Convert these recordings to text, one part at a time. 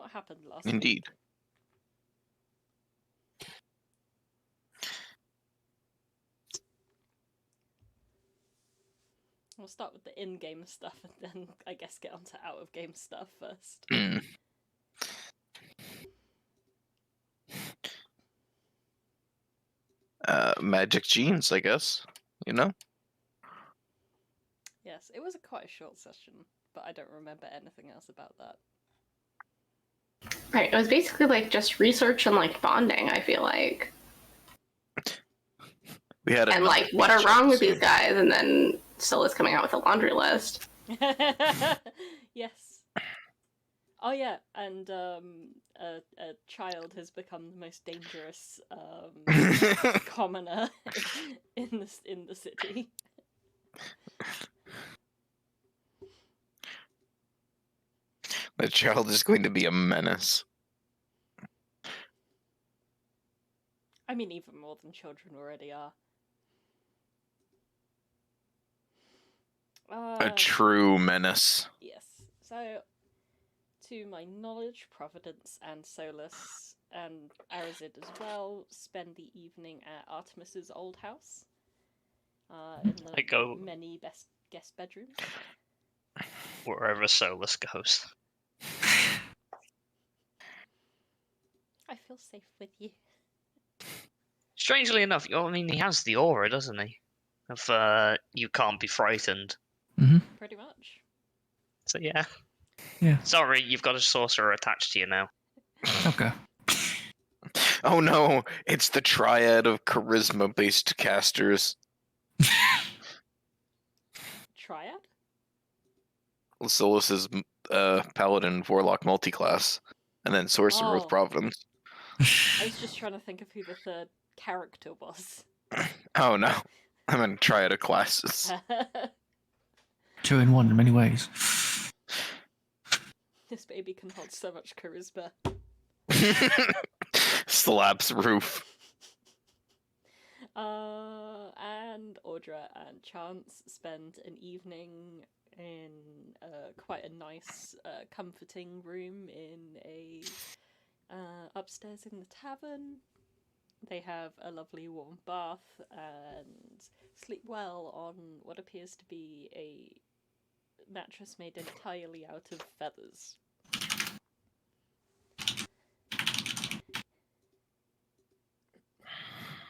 what happened last Indeed. week? We'll start with the in-game stuff and then, I guess, get onto out-of-game stuff first. Magic genes, I guess. You know? Yes, it was quite a short session, but I don't remember anything else about that. Right, it was basically like just research and like bonding, I feel like. We had and like, what are wrong with these guys? And then Solas coming out with a laundry list. Yes. Oh yeah, and a child has become the most dangerous commoner in the city. The child is going to be a menace. I mean, even more than children already are. A true menace. Yes. So, to my knowledge, Providence and Solas and Arazid as well spend the evening at Artemis's old house. In the many guest bedrooms. Wherever Solas goes. I feel safe with you. Strangely enough, I mean, he has the aura, doesn't he? Of you can't be frightened. Mm-hmm. Pretty much. So yeah. Yeah. Sorry, you've got a sorcerer attached to you now. Okay. Oh no, it's the triad of charisma-based casters. Triad? Solas is paladin, warlock, multiclass, and then sorcerer with Providence. I was just trying to think of who the third character was. Oh no, I'm in triad of classes. 2 in 1 in many ways. This baby can hold so much charisma. Slaps roof. And Audra and Chance spend an evening in quite a nice, comforting room in a upstairs in the tavern. They have a lovely warm bath and sleep well on what appears to be a mattress made entirely out of feathers.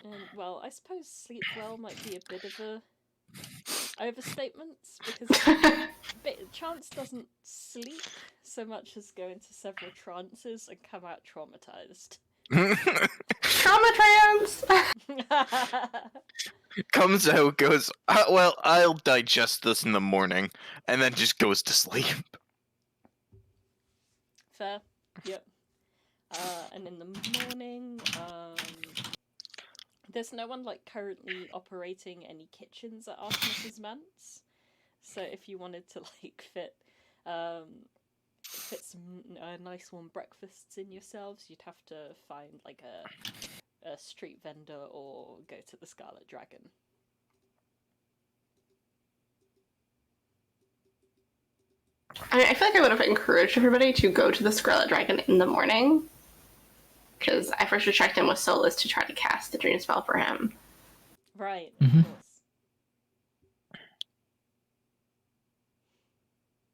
And, well, I suppose sleep well might be a bit of a overstatement, because Chance doesn't sleep so much as go into several trances and come out traumatized. Trauma trance! Comes out, goes, well, I'll digest this in the morning, and then just goes to sleep. Fair, yep. And in the morning, there's no one like currently operating any kitchens at Artemis's Manse. So if you wanted to like fit some nice warm breakfasts in yourselves, you'd have to find like a street vendor or go to the Scarlet Dragon. I mean, I feel like I would have encouraged everybody to go to the Scarlet Dragon in the morning, because I first checked in with Solas to try to cast the dream spell for him. Right, Mm-hmm. of course.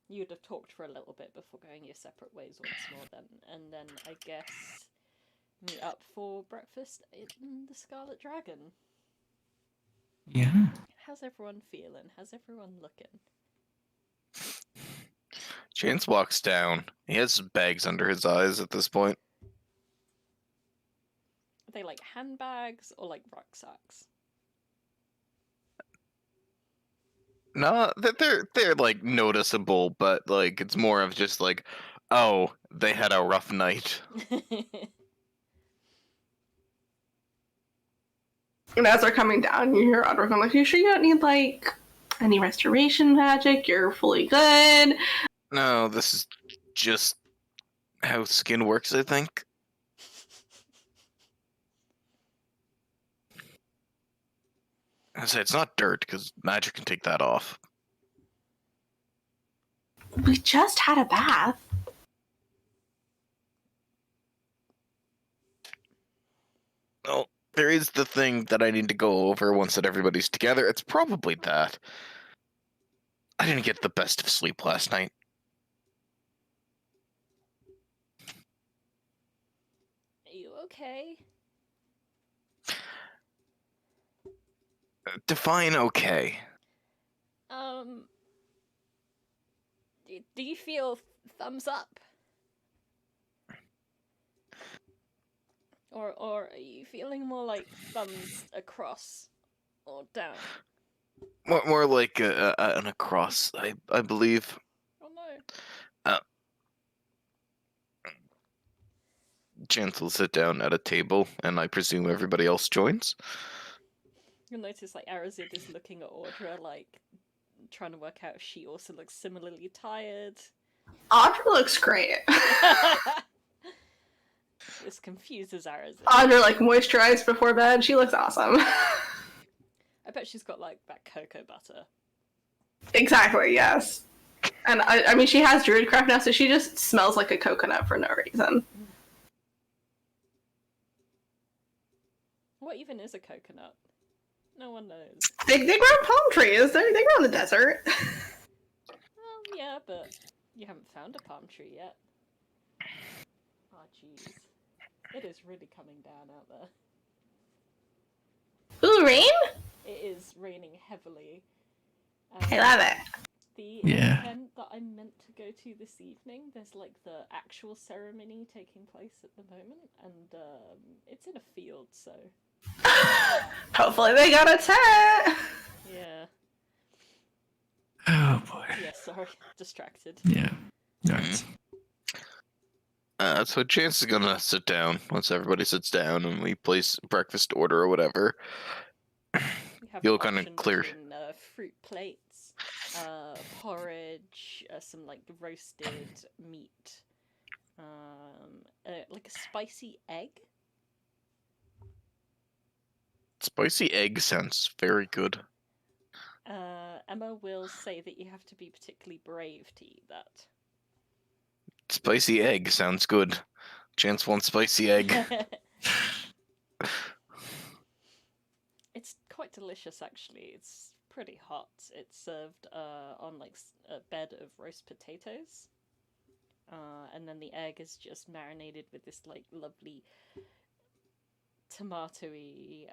You'd have talked for a little bit before going your separate ways once more then, and then I guess meet up for breakfast in the Scarlet Dragon. Yeah. How's everyone feeling? How's everyone looking? Chance walks down. He has bags under his eyes at this point. Are they like handbags or like rucksacks? No, they're like noticeable, but like it's more of just like, oh, they had a rough night. And as they're coming down, you hear Audra going like, "You sure you don't need like any restoration magic? You're fully good." No, this is just how skin works, I think. I say it's not dirt, because magic can take that off. We just had a bath. there is the thing that I need to go over once that everybody's together. It's probably that. I didn't get the best of sleep last night. Are you okay? Define okay. Do you feel thumbs up? Or are you feeling more like thumbs across or down? More like an across, I believe. Oh no. Chance will sit down at a table, and I presume everybody else joins. You'll notice like Arazid is looking at Audra, like trying to work out if she also looks similarly tired. Audra looks great. This confuses Arazid. Audra like moisturized before bed. She looks awesome. I bet she's got like that cocoa butter. Exactly, yes. And I mean, she has druidcraft now, so she just smells like a coconut for no reason. What even is a coconut? No one knows. They grow palm trees. They grow in the desert. Well, yeah, but you haven't found a palm tree yet. Oh, jeez. It is really coming down out there. Ooh, rain? It is raining heavily. I love it. The Yeah. event that I'm meant to go to this evening, there's like the actual ceremony taking place at the moment, and it's in a field, so... Hopefully they got a tent! Yeah. Oh boy. Yeah, sorry. Distracted. Yeah. Right. So Chance is gonna sit down once everybody sits down and we place breakfast order or whatever. You have You'll an kinda option clear- between, fruit plates, porridge, some like roasted meat, like a spicy egg. Spicy egg sounds very good. Emma will say that you have to be particularly brave to eat that. Spicy egg sounds good. Chance wants spicy egg. It's quite delicious, actually. It's pretty hot. It's served on like a bed of roast potatoes, and then the egg is just marinated with this like lovely tomatoey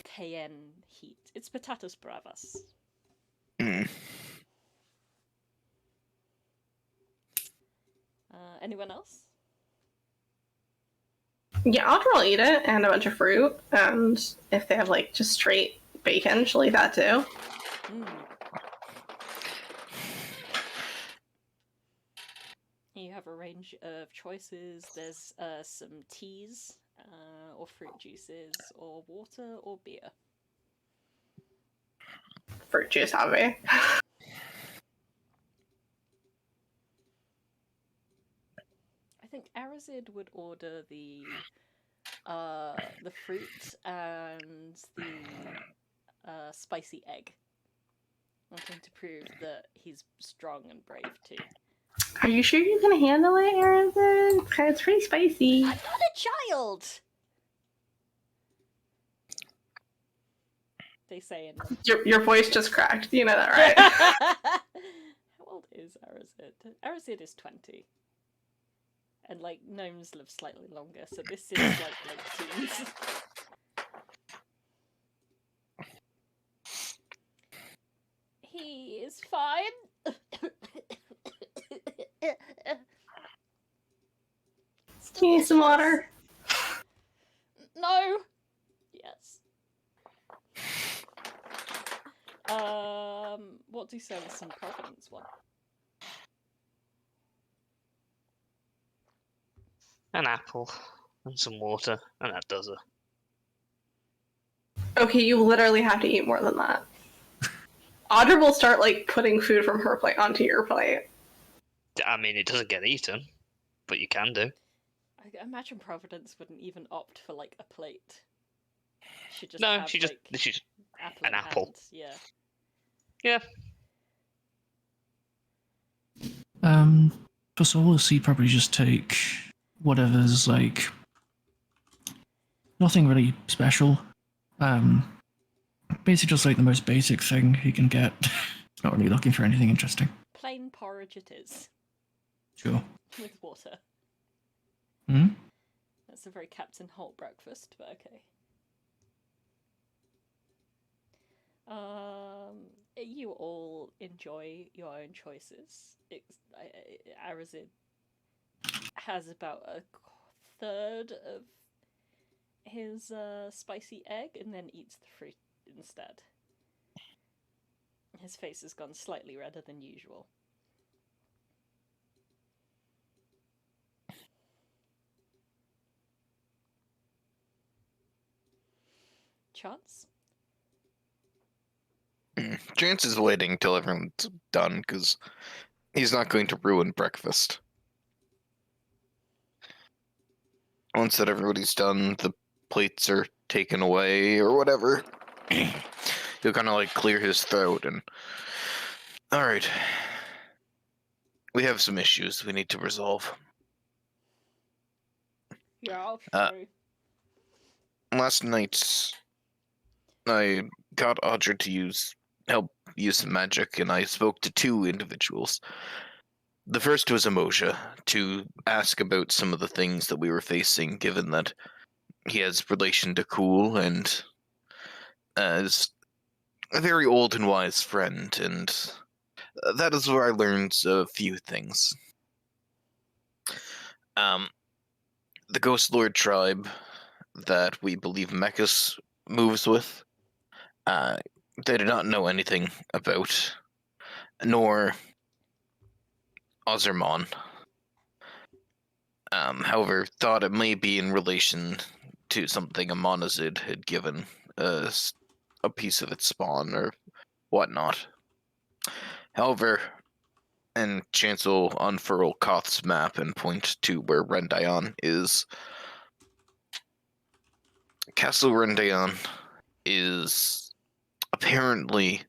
cayenne heat. It's patatas bravas. Mm. Anyone else? Yeah, Audra will eat it, and a bunch of fruit, and if they have, like, just straight bacon, she'll eat that too. Mm. You have a range of choices. There's some teas, or fruit juices, or water, or beer. Fruit juice, obvi. I think Arazid would order the fruit and the spicy egg, wanting to prove that he's strong and brave too. Are you sure you can handle it, Arazid? It's pretty spicy. I'm not a child! They say in... Your voice just cracked. You know that, right? How old is Arazid? Arazid is 20. And, like, gnomes live slightly longer, so this is, like, late teens. He is fine. You need some water? No. Yes. What do Solas and Providence want? An apple and some water, and that does it. Okay, you literally have to eat more than that. Audra will start, like, putting food from her plate onto your plate. I mean, it doesn't get eaten, but you can do. I imagine Providence wouldn't even opt for, like, a plate. She'd just No, have, she just like, apple an in apple. hand. Yeah. Yeah. For Solas, he'd probably just take whatever's like Nothing really special. Basically just like the most basic thing you can get. Not really looking for anything interesting. Plain porridge it is, Sure. with water. Hmm? That's a very Captain Holt breakfast, but okay. You all enjoy your own choices. Arazid has about a third of his spicy egg and then eats the fruit instead. His face has gone slightly redder than usual. Chance? Chance is waiting till everyone's done, because he's not going to ruin breakfast. Once that everybody's done, the plates are taken away, or whatever, he'll kind of like clear his throat and... Alright. We have some issues we need to resolve. Yeah, Uh, true. Last night, I got Audra to help use some magic, and I spoke to two individuals. The first was Emoja, to ask about some of the things that we were facing, given that he has relation to Cool, and is a very old and wise friend, and that is where I learned a few things. The Ghost Lord tribe that we believe Mechas moves with, they did not know anything about, nor Ozermon. However, thought it may be in relation to something Amonazid had given as a piece of its spawn or whatnot. However, and Chance will unfurl Koth's map and point to where Rendayon is. Castle Rendayon is apparently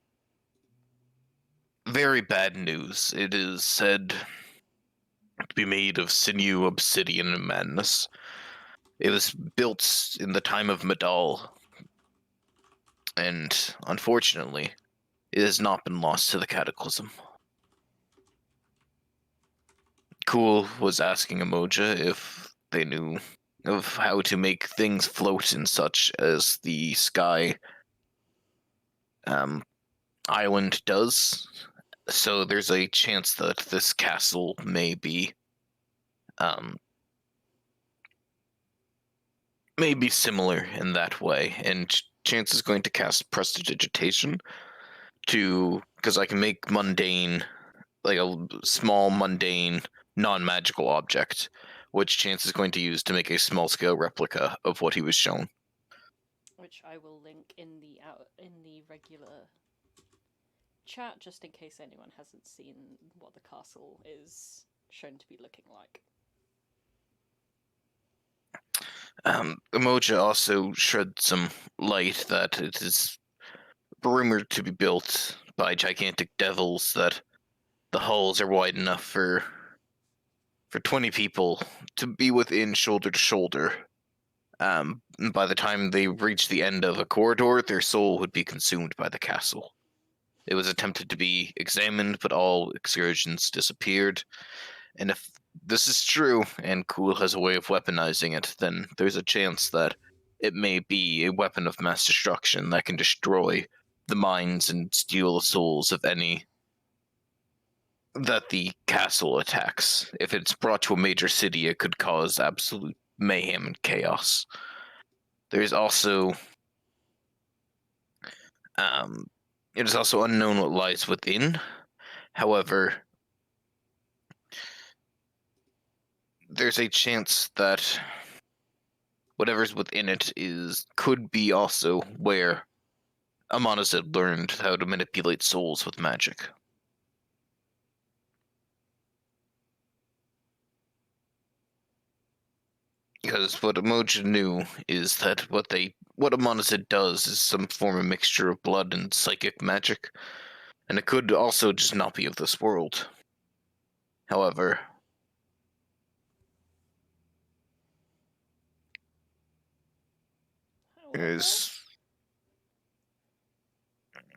very bad news. It is said to be made of sinew, obsidian, and madness. It was built in the time of Madal, and unfortunately, it has not been lost to the cataclysm. Cool was asking Emoja if they knew of how to make things float in such as the sky island does. So there's a chance that this castle may be similar in that way, and Chance is going to cast Prestidigitation because I can make mundane, like a small mundane non-magical object, which Chance is going to use to make a small-scale replica of what he was shown. Which I will link in the regular chat, just in case anyone hasn't seen what the castle is shown to be looking like. Emoja also shed some light that it is rumored to be built by gigantic devils, that the halls are wide enough for 20 people to be within shoulder to shoulder. By the time they reach the end of a corridor, their soul would be consumed by the castle. It was attempted to be examined, but all excursions disappeared. And if this is true, and Cool has a way of weaponizing it, then there's a chance that it may be a weapon of mass destruction that can destroy the minds and steal the souls of any that the castle attacks. If it's brought to a major city, it could cause absolute mayhem and chaos. There's also it is also unknown what lies within. However, there's a chance that whatever's within it could be also where Amonazid learned how to manipulate souls with magic. Because what Emoja knew is that what Amonazid does is some form of mixture of blood and psychic magic, and it could also just not be of this world. However,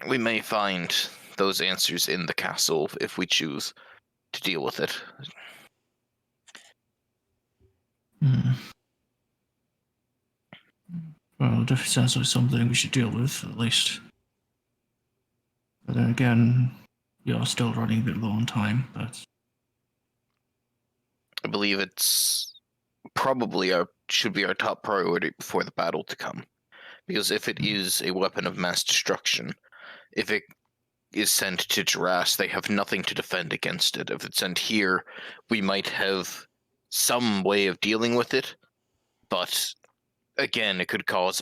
we may find those answers in the castle if we choose to deal with it. Well, it definitely sounds like something we should deal with, at least. But then again, we are still running a bit low on time, but... I believe it's probably should be our top priority before the battle to come. Because if it is a weapon of mass destruction, if it is sent to Jurass, they have nothing to defend against it. If it's sent here, we might have some way of dealing with it, but again, it could cause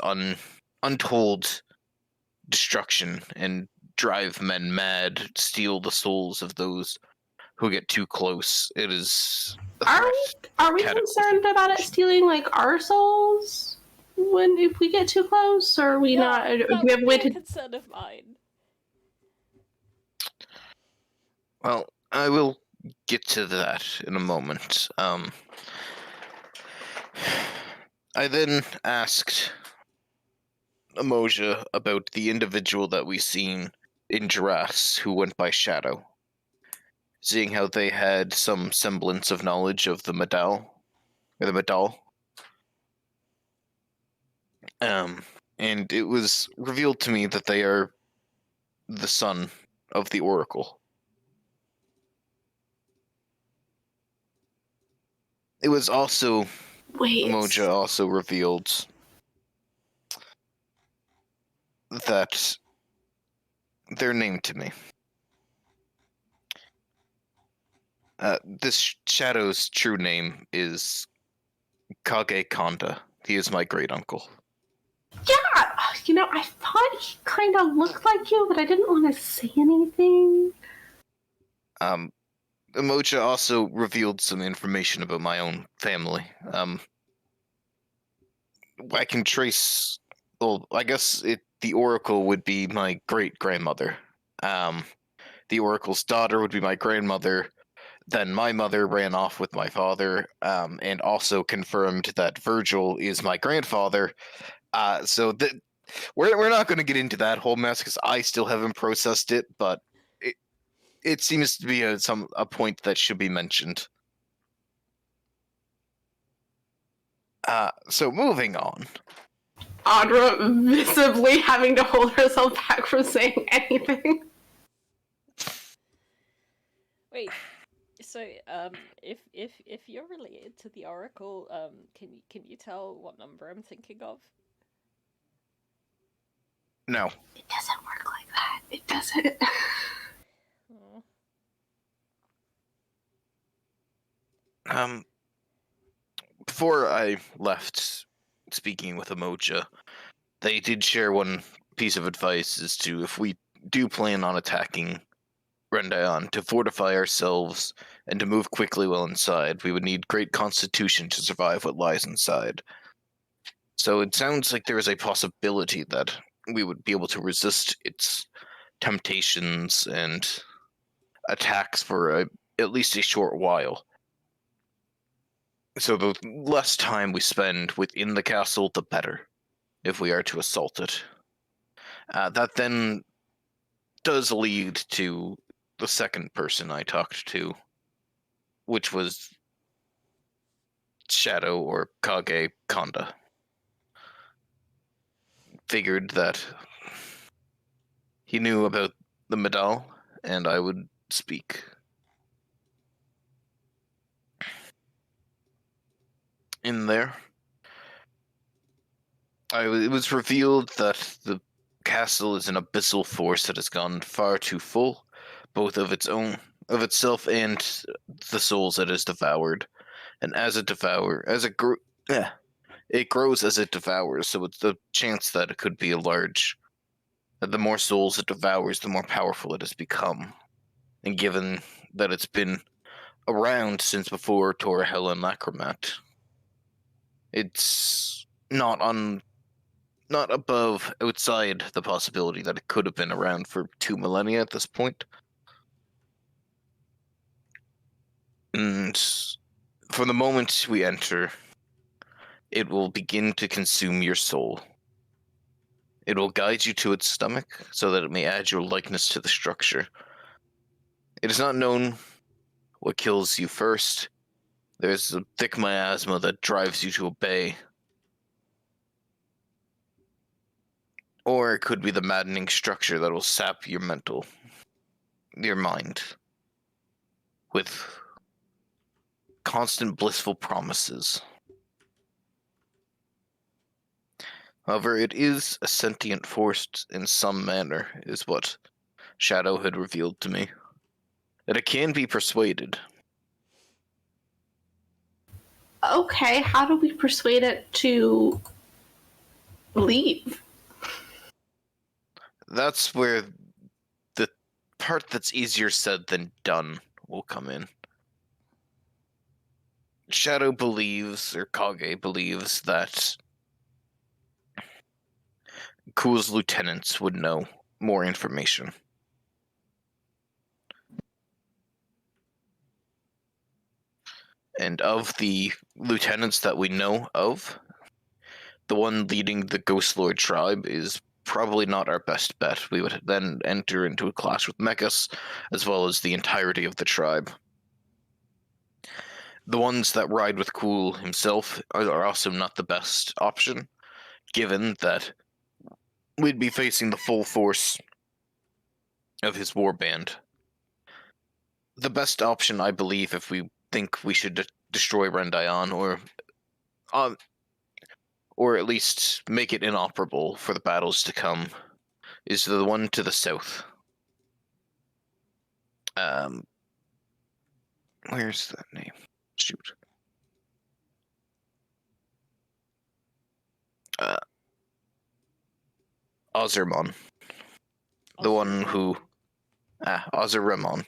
untold destruction and drive men mad, steal the souls of those who get too close. It is Are we concerned about it stealing like our souls if we get too close, or are we not? That Do we have a way would be to? a concern of mine. Well, I will get to that in a moment. I then asked Emoja about the individual that we seen in Jurass who went by Shadow, seeing how they had some semblance of knowledge of the Medal. And it was revealed to me that they are the son of the Oracle. It was also... Emoja also revealed that their name to me. This Shadow's true name is Kage Kanda. He is my great uncle. Yeah, I thought he kind of looked like you, but I didn't want to say anything. Emoja also revealed some information about my own family. I can trace... Well, I guess the Oracle would be my great-grandmother. The Oracle's daughter would be my grandmother. Then my mother ran off with my father, and also confirmed that Virgil is my grandfather. So we're not going to get into that whole mess because I still haven't processed it, but it seems to be a point that should be mentioned. So moving on. Audra visibly having to hold herself back from saying anything. Wait, so if you're related to the Oracle, can you tell what number I'm thinking of? No. It doesn't work like that. It doesn't. Oh. Before I left speaking with Emoja, they did share one piece of advice as to if we do plan on attacking Rendayon, to fortify ourselves and to move quickly while inside, we would need great constitution to survive what lies inside. So it sounds like there is a possibility that we would be able to resist its temptations and attacks for at least a short while. So the less time we spend within the castle, the better, if we are to assault it. That then does lead to the second person I talked to, which was Shadow or Kage Kanda. Figured that he knew about the Medal, and I would speak. In there, it was revealed that the castle is an abyssal force that has gone far too full, both of itself and the souls it has devoured. And as it grows as it devours, so it's the chance that it could be that the more souls it devours, the more powerful it has become. And given that it's been around since before Torahel and Lacrimat, it's not outside the possibility that it could have been around for 2 millennia at this point. And from the moment we enter, it will begin to consume your soul. It will guide you to its stomach so that it may add your likeness to the structure. It is not known what kills you first. There's a thick miasma that drives you to obey. Or it could be the maddening structure that will sap your mind, with constant blissful promises. However, it is a sentient force in some manner, is what Shadow had revealed to me. That it can be persuaded. Okay, how do we persuade it to leave? That's where the part that's easier said than done will come in. Shadow believes, or Kage believes, that Ku's lieutenants would know more information. And of the lieutenants that we know of, the one leading the Ghost Lord tribe is probably not our best bet. We would then enter into a clash with Mechas, as well as the entirety of the tribe. The ones that ride with Kul himself are also not the best option, given that we'd be facing the full force of his warband. The best option, I believe, if we think we should destroy Rendayon, or at least make it inoperable for the battles to come, is the one to the south. Where's that name? Shoot. Ozermon. The one who... Ozeremon.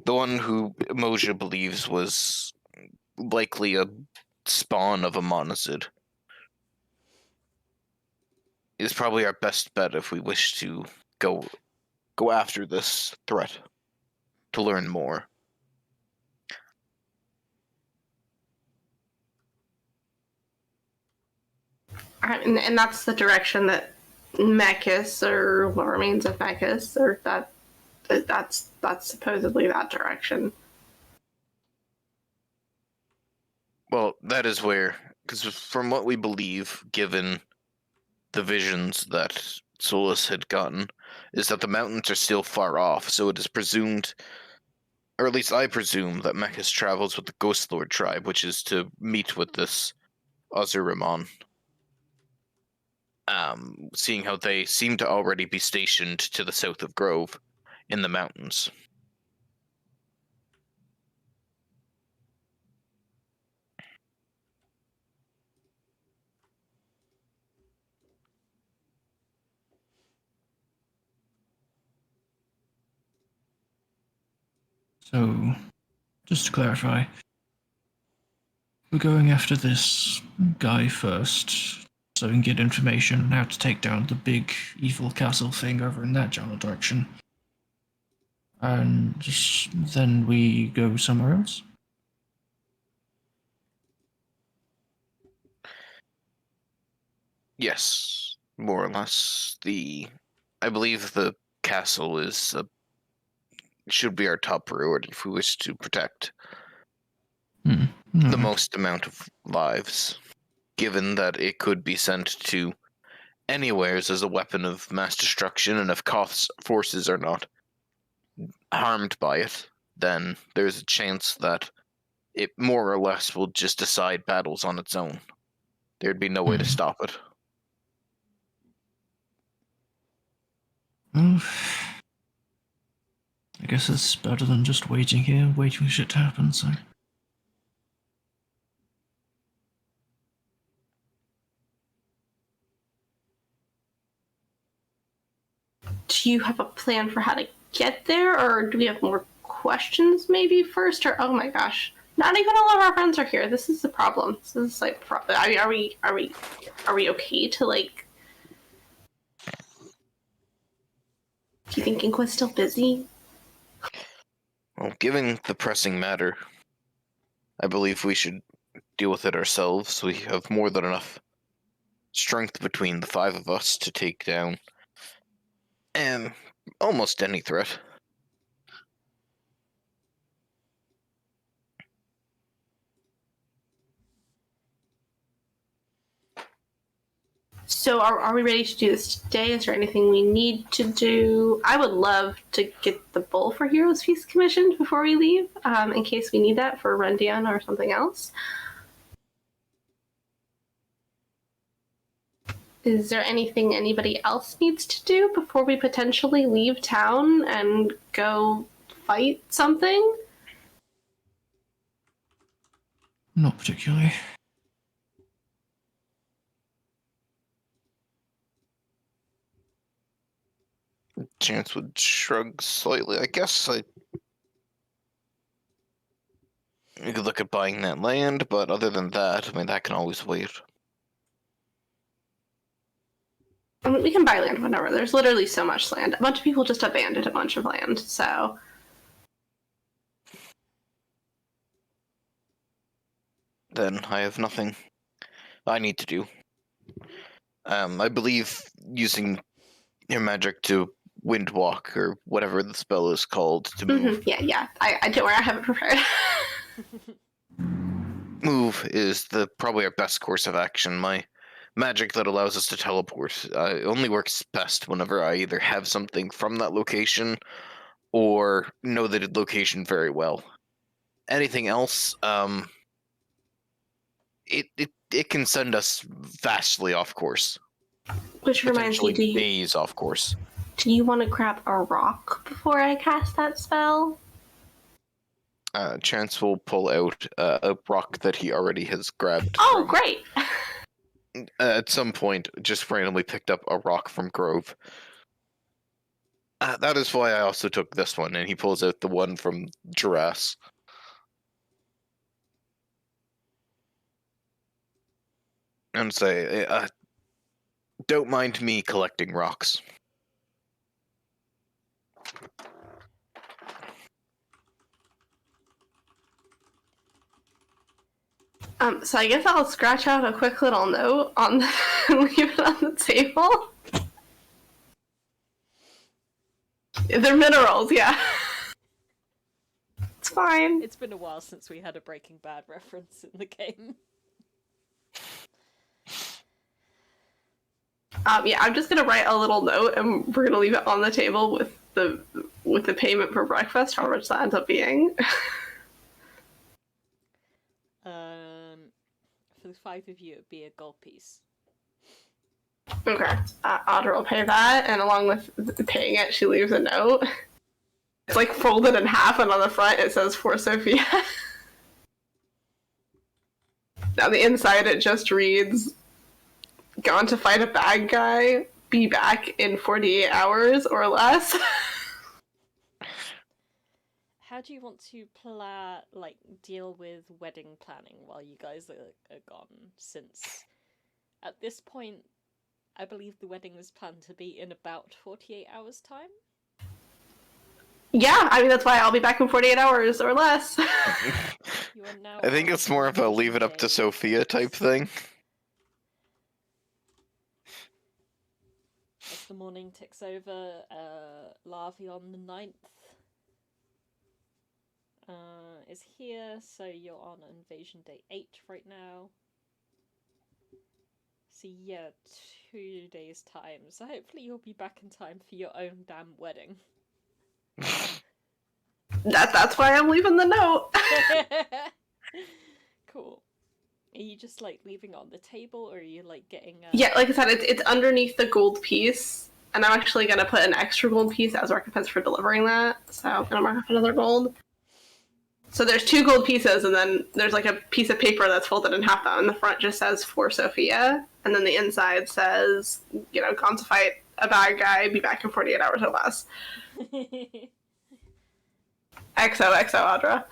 The one who Moja believes was likely a spawn of a Monazid. Is probably our best bet if we wish to go after this threat, to learn more. And that's the direction that Mechas, or what remains of Mechas, or that's supposedly that direction. Well, that is where, because from what we believe, given the visions that Solas had gotten, is that the mountains are still far off, so it is presumed, or at least I presume, that Mechas travels with the Ghost Lord tribe, which is to meet with this Ozeremon. Seeing how they seem to already be stationed to the south of Grove, in the mountains. So, just to clarify, we're going after this guy first, so we can get information on how to take down the big evil castle thing over in that general direction. And then we go somewhere else? Yes, more or less. I believe the castle should be our top priority if we wish to protect the most amount of lives, given that it could be sent to anywheres as a weapon of mass destruction, and if Koth's forces are not harmed by it, then there's a chance that it more or less will just decide battles on its own. There'd be no way to stop it. Well, I guess it's better than just waiting here, waiting for shit to happen, so... Do you have a plan for how to get there, or do we have more questions maybe first? Or oh my gosh, not even all of our friends are here. This is the problem. This is like, are we okay to like? Do you think Inqua's still busy? Well, given the pressing matter, I believe we should deal with it ourselves. We have more than enough strength between the 5 of us to take down almost any threat. So are we ready to do this today? Is there anything we need to do? I would love to get the Bull for Heroes Feast commissioned before we leave, in case we need that for Rendian or something else. Is there anything anybody else needs to do before we potentially leave town and go fight something? Not particularly. Chance would shrug slightly. I guess you could look at buying that land, but other than that, I mean, that can always wait. I mean, we can buy land whenever. There's literally so much land. A bunch of people just abandoned a bunch of land, so... Then I have nothing I need to do. I believe using your magic to wind walk, or whatever the spell is called, to move. Yeah. I don't worry, I have it prepared. Move is probably our best course of action. My magic that allows us to teleport only works best whenever I either have something from that location or know the location very well. Anything else, it can send us vastly off course. Which reminds me, Potentially days off course. do you want to grab a rock before I cast that spell? Chance will pull out a rock that he already has grabbed. Oh, great! At some point, just randomly picked up a rock from Grove. That is why I also took this one, and he pulls out the one from Jurass. And say, don't mind me collecting rocks. So I guess I'll scratch out a quick little note on leave it on the table. They're minerals, yeah. It's fine. It's been a while since we had a Breaking Bad reference in the game. Yeah, I'm just gonna write a little note, and we're gonna leave it on the table with the payment for breakfast, how much that ends up being. For the 5 of you, it'd be a gold piece. Okay, Audra will pay that, and along with paying it, she leaves a note. It's like folded in half, and on the front it says "For Sophia." On the inside, it just reads, "Gone to fight a bad guy. Be back in 48 hours or less." How do you want to deal with wedding planning while you guys are gone? Since at this point, I believe the wedding is planned to be in about 48 hours' time. Yeah, I mean, that's why I'll be back in 48 hours or less. You are now I think it's more of a leave it up to Sophia type thing. As the morning ticks over, Larvae on the 9th is here, so you're on Invasion Day 8 right now. So yeah, 2 days' time. So hopefully you'll be back in time for your own damn wedding. That's why I'm leaving the note. Cool. Are you just leaving it on the table, or are you getting? Yeah, like I said, it's underneath the gold piece, and I'm actually gonna put an extra gold piece as recompense for delivering that. So I'm gonna mark up another gold. So there's 2 gold pieces, and then there's a piece of paper that's folded in half. That on the front just says "For Sophia," and then the inside says, "Gone to fight a bad guy. Be back in 48 hours or less." XOXO, Audra.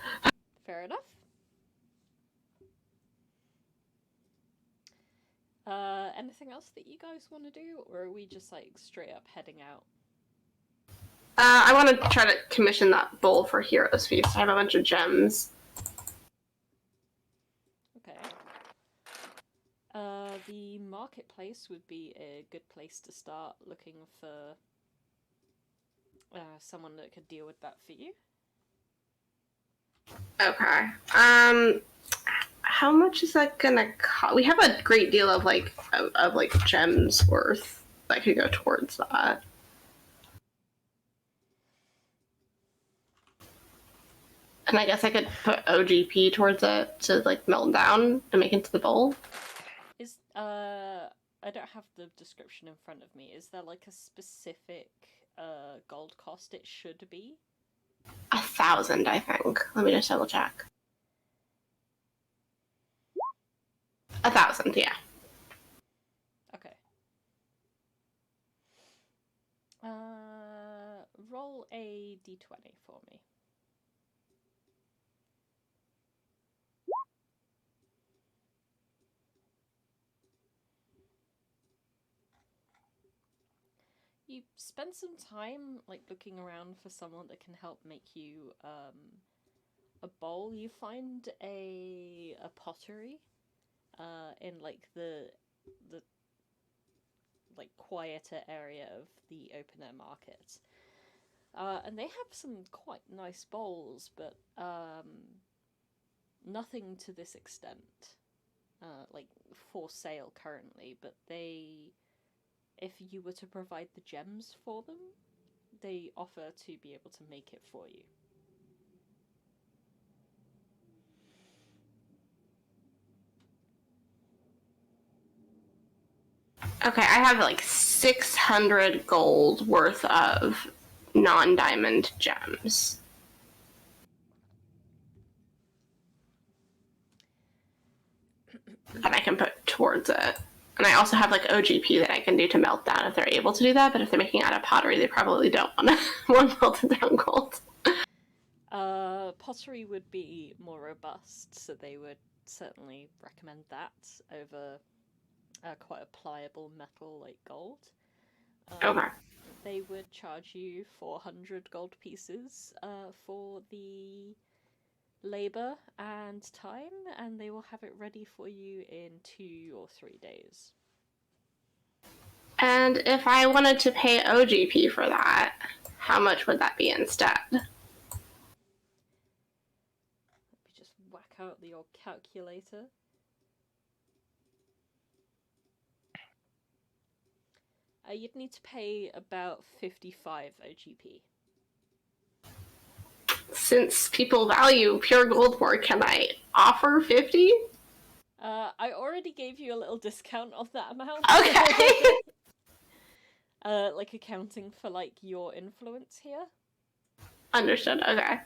Fair enough. Anything else that you guys want to do, or are we just straight up heading out? I want to try to commission that bowl for Heroes Feast. I have a bunch of gems. Okay. The marketplace would be a good place to start looking for someone that could deal with that for you. Okay. How much is that gonna cost? We have a great deal of gems worth that could go towards that. And I guess I could put OGP towards it to like melt down and make into the bowl. Is I don't have the description in front of me. Is there like a specific gold cost it should be? 1,000, I think. Let me just double check. 1,000, yeah. Okay. Roll a d20 for me. You spend some time like looking around for someone that can help make you a bowl. You find a pottery in like the like quieter area of the open air market. And they have some quite nice bowls, but nothing to this extent like for sale currently, but if you were to provide the gems for them, they offer to be able to make it for you. Okay, I have like 600 gold worth of non-diamond gems. That I can put towards it. And I also have like OGP that I can do to melt down if they're able to do that, but if they're making out of pottery, they probably don't want melted down gold. Pottery would be more robust, so they would certainly recommend that over quite a pliable metal like gold. Okay. They would charge you 400 gold pieces for the labor and time, and they will have it ready for you in 2 or 3 days. And if I wanted to pay OGP for that, how much would that be instead? Let me just whack out the old calculator. You'd need to pay about 55 OGP. Since people value pure gold more, can I offer 50? I already gave you a little discount off that amount. Okay. Like accounting for like your influence here. Understood. Okay.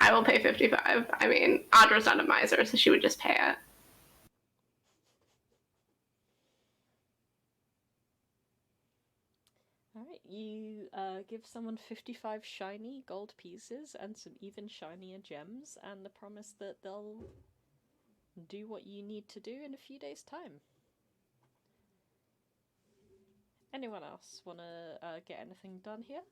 I will pay 55. I mean, Audra's not a miser, so she would just pay it. Alright, you give someone 55 shiny gold pieces and some even shinier gems, and the promise that they'll do what you need to do in a few days' time. Anyone else want to get anything done here?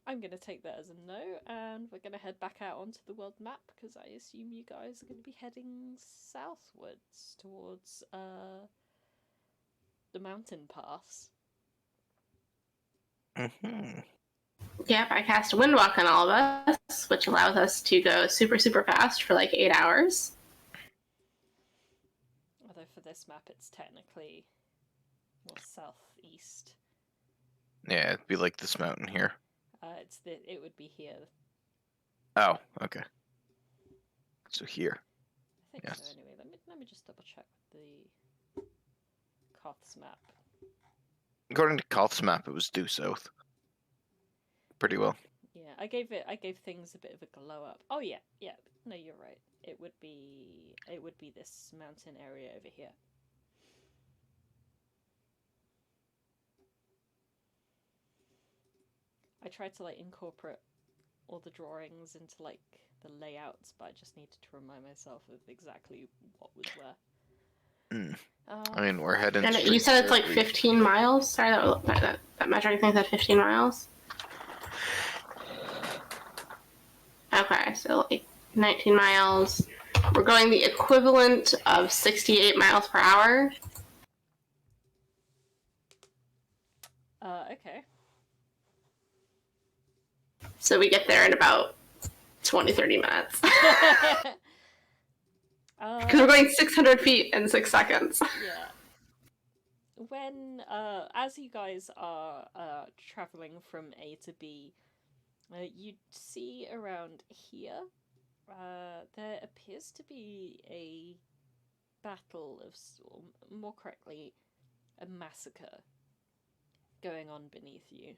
I'm going to take that as a no, and we're going to head back out onto the world map, because I assume you guys are going to be heading southwards towards the mountain pass. Mm-hmm. Yep, I cast a Windwalk on all of us, which allows us to go super, super fast for like 8 hours. Although for this map it's technically more southeast. Yeah, it'd be like this mountain here. It would be here. Oh, okay. So here. I think Yes. so anyway. Let me just double check the Koth's map. According to Koth's map, it was due south. Pretty well. Yeah, I gave things a bit of a glow up. Oh yeah. No, you're right. It would be this mountain area over here. I tried to like incorporate all the drawings into like the layouts, but I just needed to remind myself of exactly what was where. I mean, we're heading. And you said it's like 15 miles? Sorry, that measuring thing said 15 miles? Okay, so like 19 miles. We're going the equivalent of 68 miles per hour. Okay. So we get there in about 20, 30 minutes. Because we're going 600 feet in 6 seconds. Yeah. When, as you guys are traveling from A to B, you see around here, there appears to be a battle of, or more correctly, a massacre going on beneath you.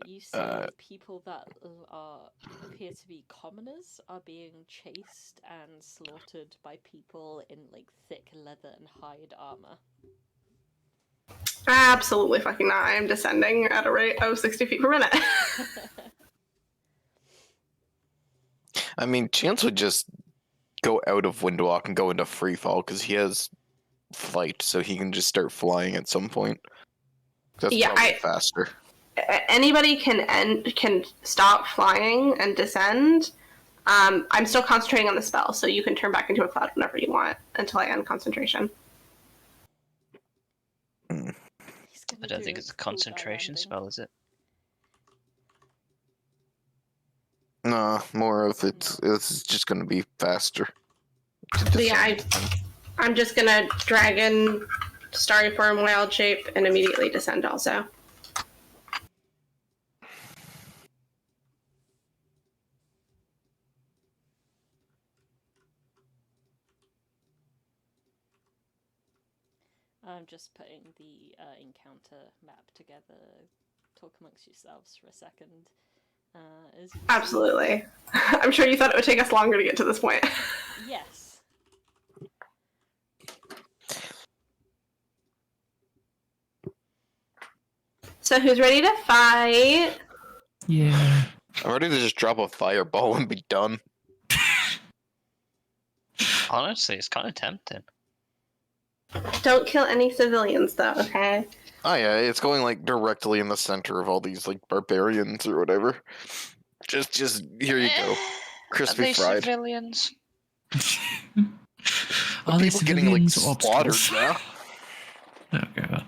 You see people that appear to be commoners are being chased and slaughtered by people in like thick leather and hide armor. Absolutely fucking not. I am descending at a rate of 60 feet per minute. I mean, Chance would just go out of Windwalk and go into free fall because he has flight, so he can just start flying at some point. That's probably faster. Anybody can stop flying and descend. I'm still concentrating on the spell, so you can turn back into a cloud whenever you want until I end concentration. I don't think it's a concentration spell, is it? No, more of it's just going to be faster. So yeah, I'm just gonna dragon, starry form, wild shape, and immediately descend also. I'm just putting the encounter map together. Talk amongst yourselves for a second. Absolutely. I'm sure you thought it would take us longer to get to this point. Yes. So who's ready to fight? Yeah. I'm ready to just drop a fireball and be done. Honestly, it's kind of tempting. Don't kill any civilians, though, okay? Oh yeah, it's going like directly in the center of all these like barbarians or whatever. Just here you go, crispy Are they fried. Civilians? Are they People getting like civilians or slaughtered obstacles? now. Okay.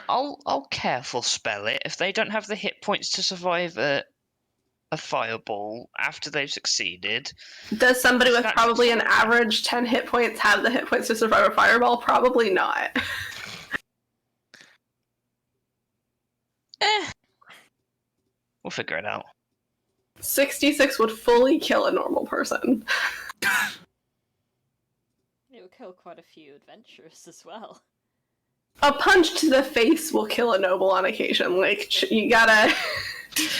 I'll careful spell it. If they don't have the hit points to survive a fireball after they've succeeded. Does somebody with probably an average 10 hit points have the hit points to survive a fireball? Probably not. We'll figure it out. 66 would fully kill a normal person. It would kill quite a few adventurers as well. A punch to the face will kill a noble on occasion. Like, you gotta... It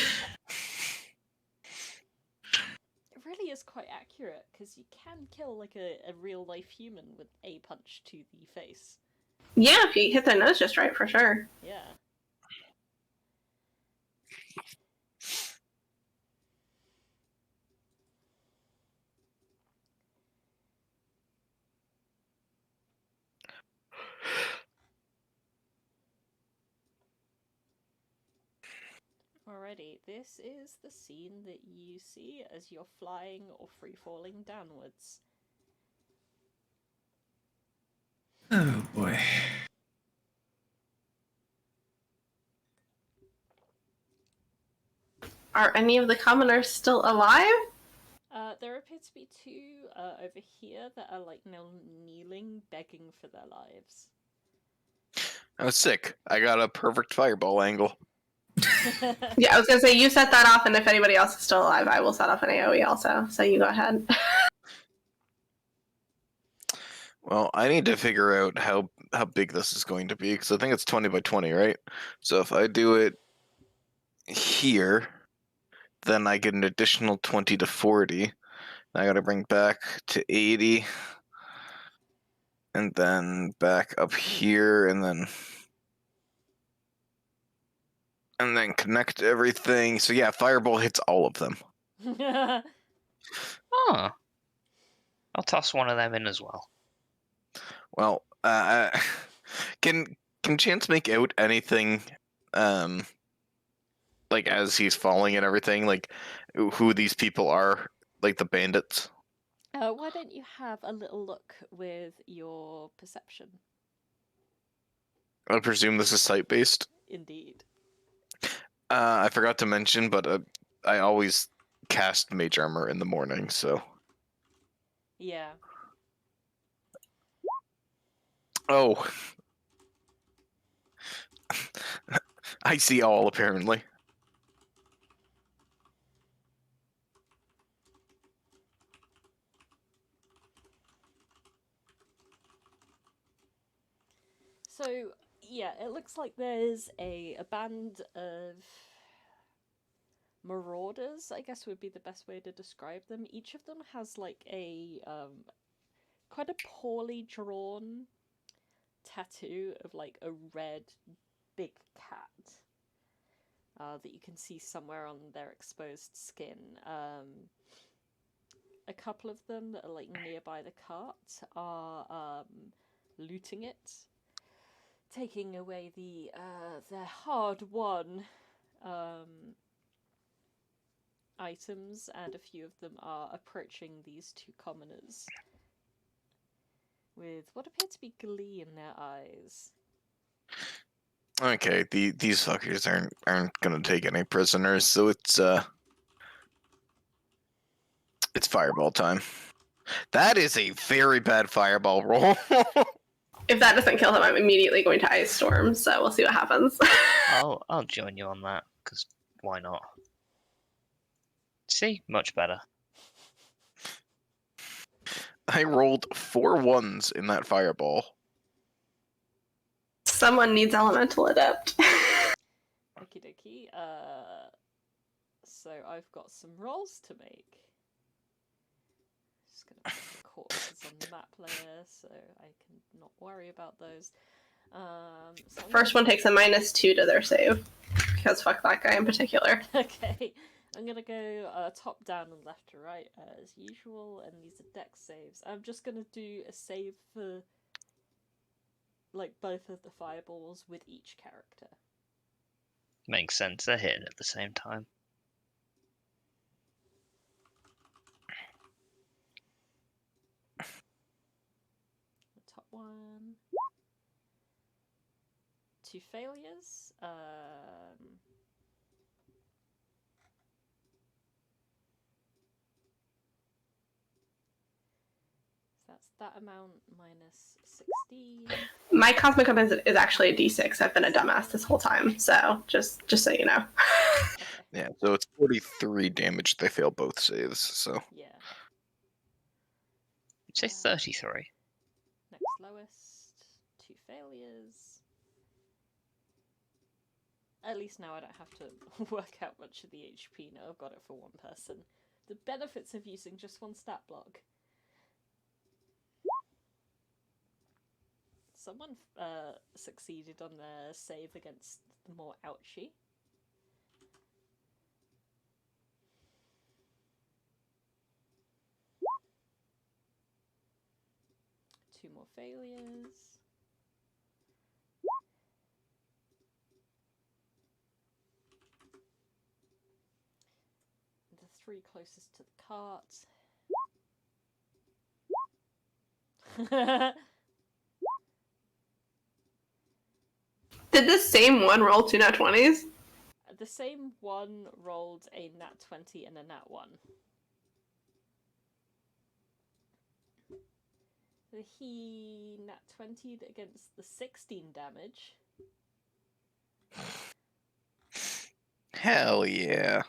really is quite accurate, because you can kill like a real-life human with a punch to the face. Yeah, if you hit their nose just right, for sure. Yeah. Alrighty, this is the scene that you see as you're flying or free-falling downwards. Oh boy. Are any of the commoners still alive? There appear to be two over here that are like now kneeling, begging for their lives. I was sick. I got a perfect fireball angle. Yeah, I was gonna say, you set that off, and if anybody else is still alive, I will set off an AoE also, so you go ahead. Well, I need to figure out how big this is going to be, because I think it's 20 by 20, right? So if I do it here, then I get an additional 20 to 40. I gotta bring back to 80. And then back up here, and then connect everything. So yeah, fireball hits all of them. Oh. I'll toss one of them in as well. Well, can Chance make out anything like as he's falling and everything, like who these people are, like the bandits? Why don't you have a little look with your perception? I presume this is sight based. Indeed. I forgot to mention, but I always cast mage armor in the morning, so. Yeah. Oh. I see all, apparently. So, yeah, it looks like there's a band of marauders, I guess would be the best way to describe them. Each of them has like a quite a poorly drawn tattoo of like a red big cat that you can see somewhere on their exposed skin. A couple of them that are like nearby the cart are looting it, taking away their hard-won items, and a few of them are approaching these two commoners with what appear to be glee in their eyes. Okay, these fuckers aren't gonna take any prisoners, so it's fireball time. That is a very bad fireball roll. If that doesn't kill him, I'm immediately going to Ice Storm, so we'll see what happens. I'll join you on that, because why not? See? Much better. I rolled 4 1s in that fireball. Someone needs Elemental Adept. Okie dokie. So I've got some rolls to make. Just gonna put the corpses on the map layer so I can not worry about those. So First one takes a -2 to their save, because fuck that guy in particular. Okay, I'm gonna go top down and left to right as usual, and these are dex saves. I'm just gonna do a save for like both of the fireballs with each character. Makes sense, they're hitting at the same time. The top one. 2 failures. That's that amount minus 16. My Cosmic Weapon is actually a D6. I've been a dumbass this whole time, so just so you know. Okay. Yeah, so it's 43 damage. They fail both saves, so. Yeah. Say 33. Next lowest. 2 failures. At least now I don't have to work out much of the HP. Now I've got it for one person. The benefits of using just one stat block. Someone succeeded on their save against the more ouchy. Two more failures. The 3 closest to the cart. Did this same one roll 2 nat 20s? The same one rolled a nat 20 and a nat 1. He nat 20'd against the 16 damage. Hell yeah.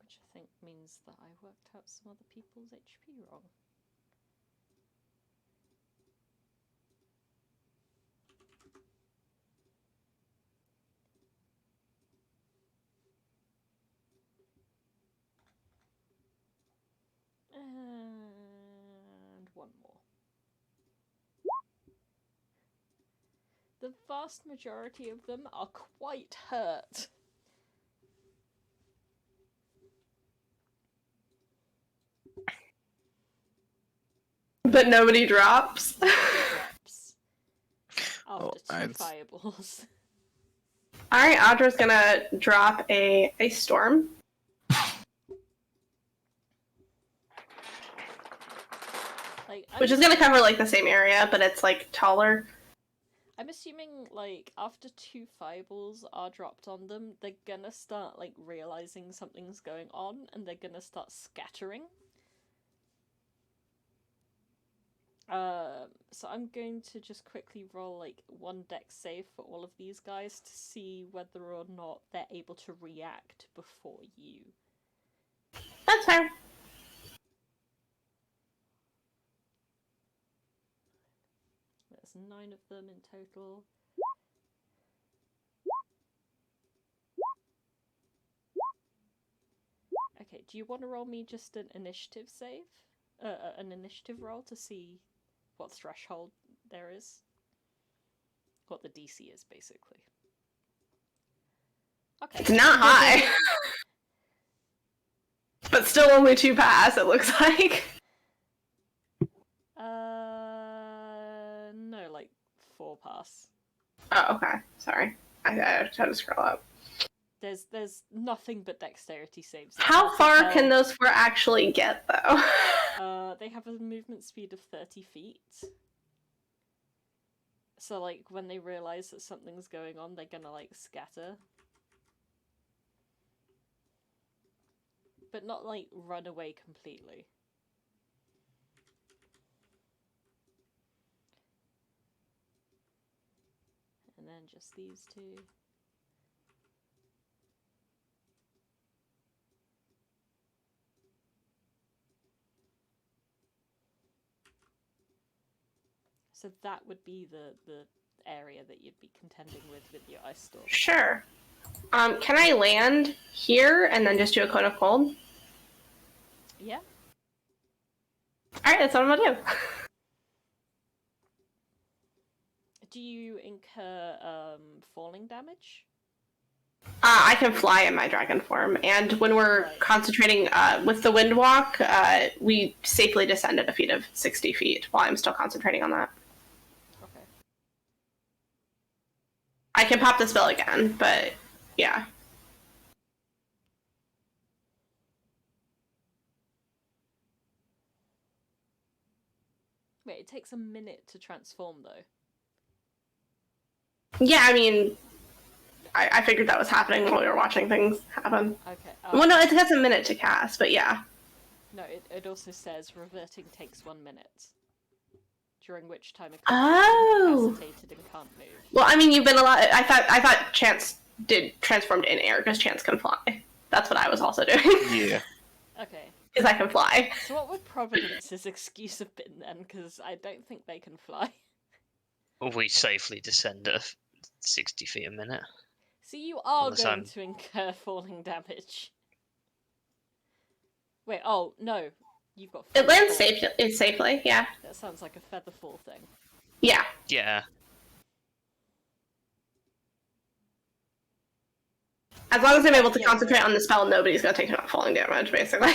Which I think means that I worked out some other people's HP wrong. And one more. The vast majority of them are quite hurt. But nobody drops. Drops after Oh, 2 I'd- fireballs. Alright, Audra's gonna drop a storm. Like, Which is gonna cover like the same area, but it's like taller. I'm assuming, like, after 2 fireballs are dropped on them, they're gonna start, like, realizing something's going on, and they're gonna start scattering. So I'm going to just quickly roll, like, 1 dex save for all of these guys to see whether or not they're able to react before you. That's fair. There's 9 of them in total. Okay, do you want to roll me just an initiative save? An initiative roll to see what threshold there is? What the DC is, basically. Okay. It's not high. But still only 2 pass, it looks like. No, like 4 pass. Oh, okay. Sorry. I had to scroll up. There's nothing but dexterity saves. How far can those 4 actually get, though? They have a movement speed of 30 feet. So, like, when they realize that something's going on, they're gonna, like, scatter. But not, like, run away completely. And then just these 2. So that would be the area that you'd be contending with your ice storm. Sure. Can I land here and then just do a cone of cold? Yeah. Alright, that's what I'm gonna do. Do you incur falling damage? I can fly in my dragon form, and when we're Right. concentrating with the wind walk, we safely descend at a feet of 60 feet while I'm still concentrating on that. Okay. I can pop the spell again, but yeah. Wait, it takes a minute to transform though. Yeah, I mean, I figured that was happening while we were watching things happen. Okay. Well, no, it takes a minute to cast, but yeah. No, it also says reverting takes 1 minute. During which time a Oh. creature is incapacitated and can't move. Well, I mean, you've been a lot. I thought Chance did transformed in air because Chance can fly. That's what I was also doing. Yeah. Okay. Because I can fly. So what would Providence's excuse have been then? Because I don't think they can fly. We safely descend at 60 feet a minute. So you are Unless going I'm- to incur falling damage. Wait, oh, no. You've got It lands featherfall. safely, yeah. That sounds like a featherfall thing. Yeah. Yeah. As long as I'm able to Yeah. concentrate on the spell, nobody's gonna take falling damage, basically.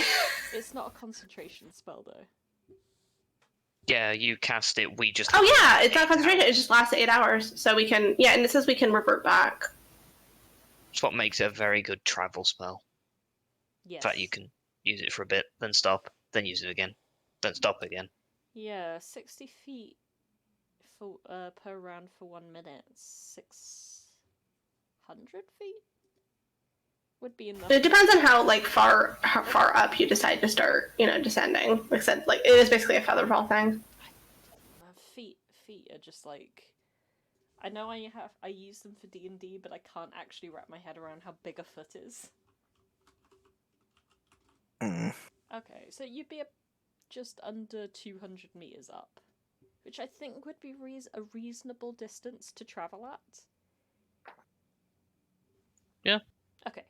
It's not a concentration spell, though. Yeah, you cast it, we just... Oh yeah, it's not 8 concentration, hours. it just lasts 8 hours. So we can, yeah, and it says we can revert back. It's what makes it a very good travel spell. Yes. In fact, you can use it for a bit, then stop, then use it again, then stop again. Yeah, 60 feet for per round for 1 minute. 600 feet would be enough. It depends on how far up you decide to start, descending. Like I said, it is basically a featherfall thing. Feet are just like, I know I use them for D&D, but I can't actually wrap my head around how big a foot is. Mm. Okay, so you'd be just under 200 meters up, which I think would be a reasonable distance to travel at. Yeah. Okay.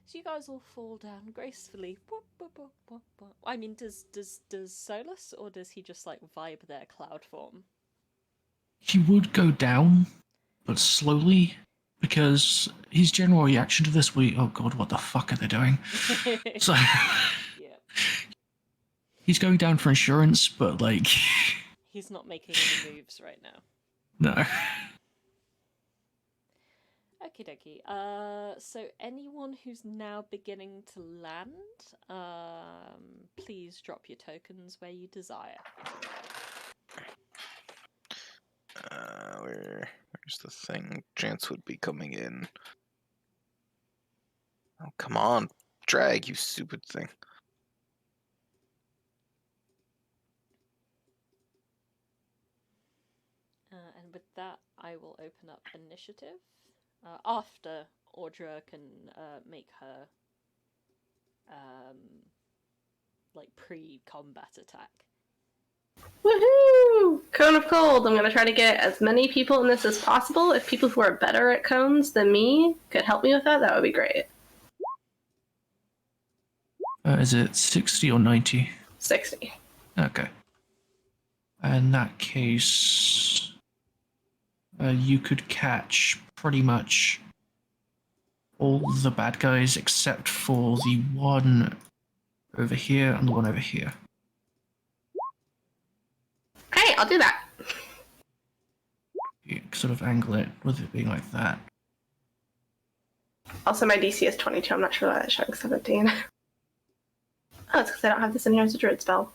So you guys all fall down gracefully. Boop, boop, boop, boop, boop. I mean, does Solas, or does he just vibe their cloud form? He would go down, but slowly, because his general reaction to this would be, oh god, what the fuck are they doing? So Yeah. He's going down for insurance, but like, He's not making any moves right now. no. Okie dokie. So anyone who's now beginning to land, please drop your tokens where you desire. Where's the thing? Chance would be coming in. Oh, come on. Drag, you stupid thing. And with that, I will open up initiative. After Audra can make her like pre-combat attack. Woohoo! Cone of Cold. I'm going to try to get as many people in this as possible. If people who are better at cones than me could help me with that, that would be great. Is it 60 or 90? 60. Okay. In that case, you could catch pretty much all the bad guys except for the one over here and the one over here. Alright, I'll do that. You sort of angle it with it being like that. Also, my DC is 22. I'm not sure why that's showing 17. Oh, it's because I don't have this in here as a druid spell.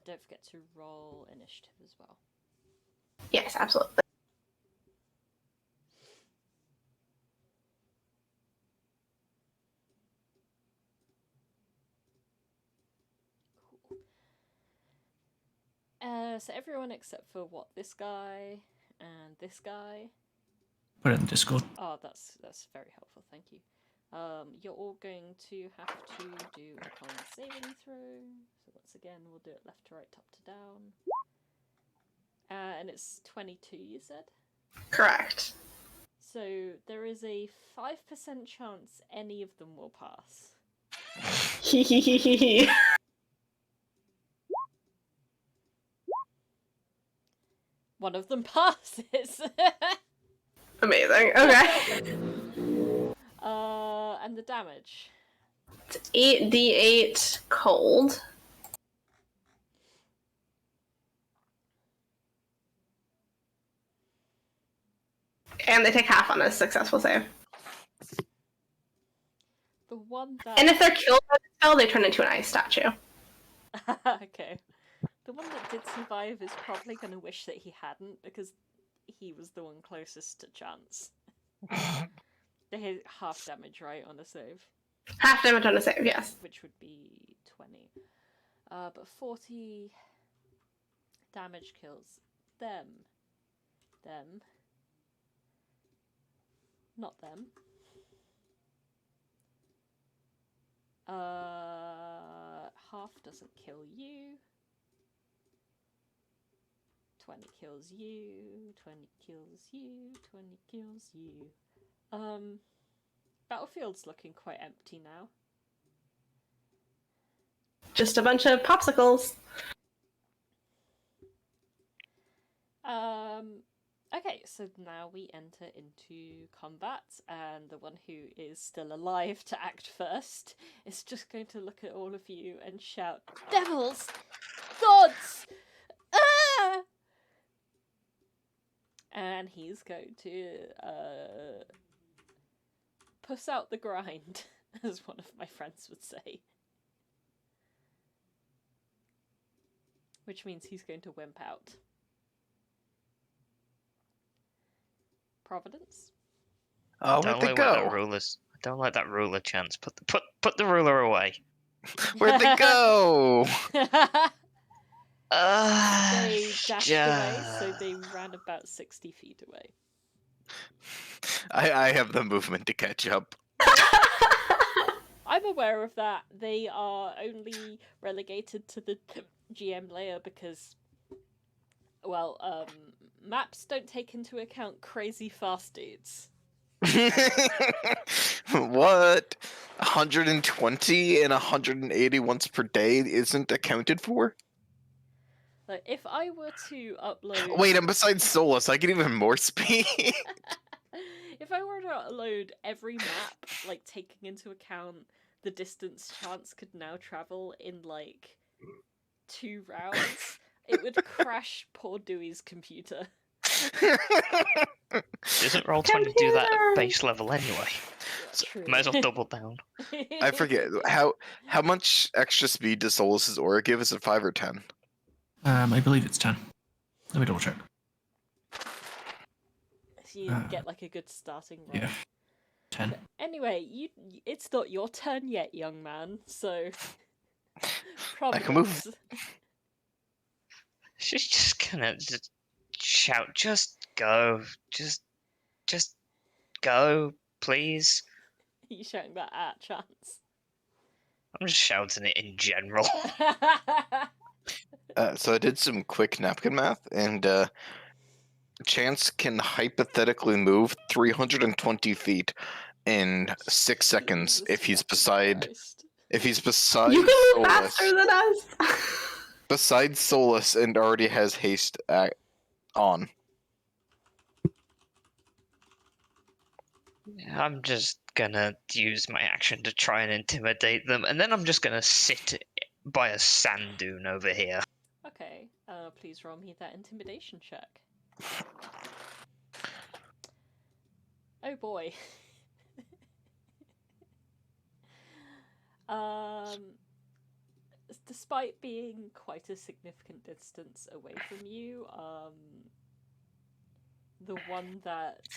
Don't forget to roll initiative as well. Yes, absolutely. Cool. So everyone except for this guy and this guy. Put it in Discord. Oh, that's very helpful. Thank you. You're all going to have to do a con saving throw. So once again, we'll do it left to right, top to down. And it's 22, you said? Correct. So there is a 5% chance any of them will pass. Hehehehe. One of them passes! Amazing. Okay. And the damage. It's 8d8 cold. And they take half on a successful save. The one that... And if they're killed by the spell, they turn into an ice statue. Okay. The one that did survive is probably going to wish that he hadn't, because he was the one closest to chance. They hit half damage, right, on a save? Half damage on a save, yes. Which would be 20. But 40 damage kills them. Them. Not them. Half doesn't kill you. 20 kills you. 20 kills you. 20 kills you. Battlefield's looking quite empty now. Just a bunch of popsicles. Okay, so now we enter into combat, and the one who is still alive to act first is just going to look at all of you and shout, "Devils! Gods! Ah!" And he's going to puss out the grind, as one of my friends would say. Which means he's going to wimp out. Providence? Oh, where'd they go? I don't like that ruler chance. Put the ruler away. Where'd they go? They dashed away, so they ran about 60 feet away. I have the movement to catch up. I'm aware of that. They are only relegated to the GM layer because, well, maps don't take into account crazy fast dudes. What? 120 and 180 once per day isn't accounted for? Like, if I were to upload... Wait, and besides Solas, I get even more speed. If I were to download every map, like taking into account the distance Chance could now travel in like 2 rounds, it would crash poor Dewey's computer. Doesn't Roll20 do that Computer! at base level anyway? So True. might as well double down. I forget how much extra speed does Solas' aura give? Is it 5 or 10? I believe it's 10. Let me double check. So you get like a good starting roll. Yeah. 10. But anyway, it's not your turn yet, young man, so I can move. Providence. She's just gonna just shout, just go. Just go, please. Are you shouting that at Chance? I'm just shouting it in general. So I did some quick napkin math, and Chance can hypothetically move 320 feet in 6 seconds Jesus if he's fucking beside Christ. You can move Solas. faster than us. Besides Solas, and already has haste on. I'm just gonna use my action to try and intimidate them, and then I'm just gonna sit by a sand dune over here. Okay, please roll me that intimidation check. Oh boy. Despite being quite a significant distance away from you, the one that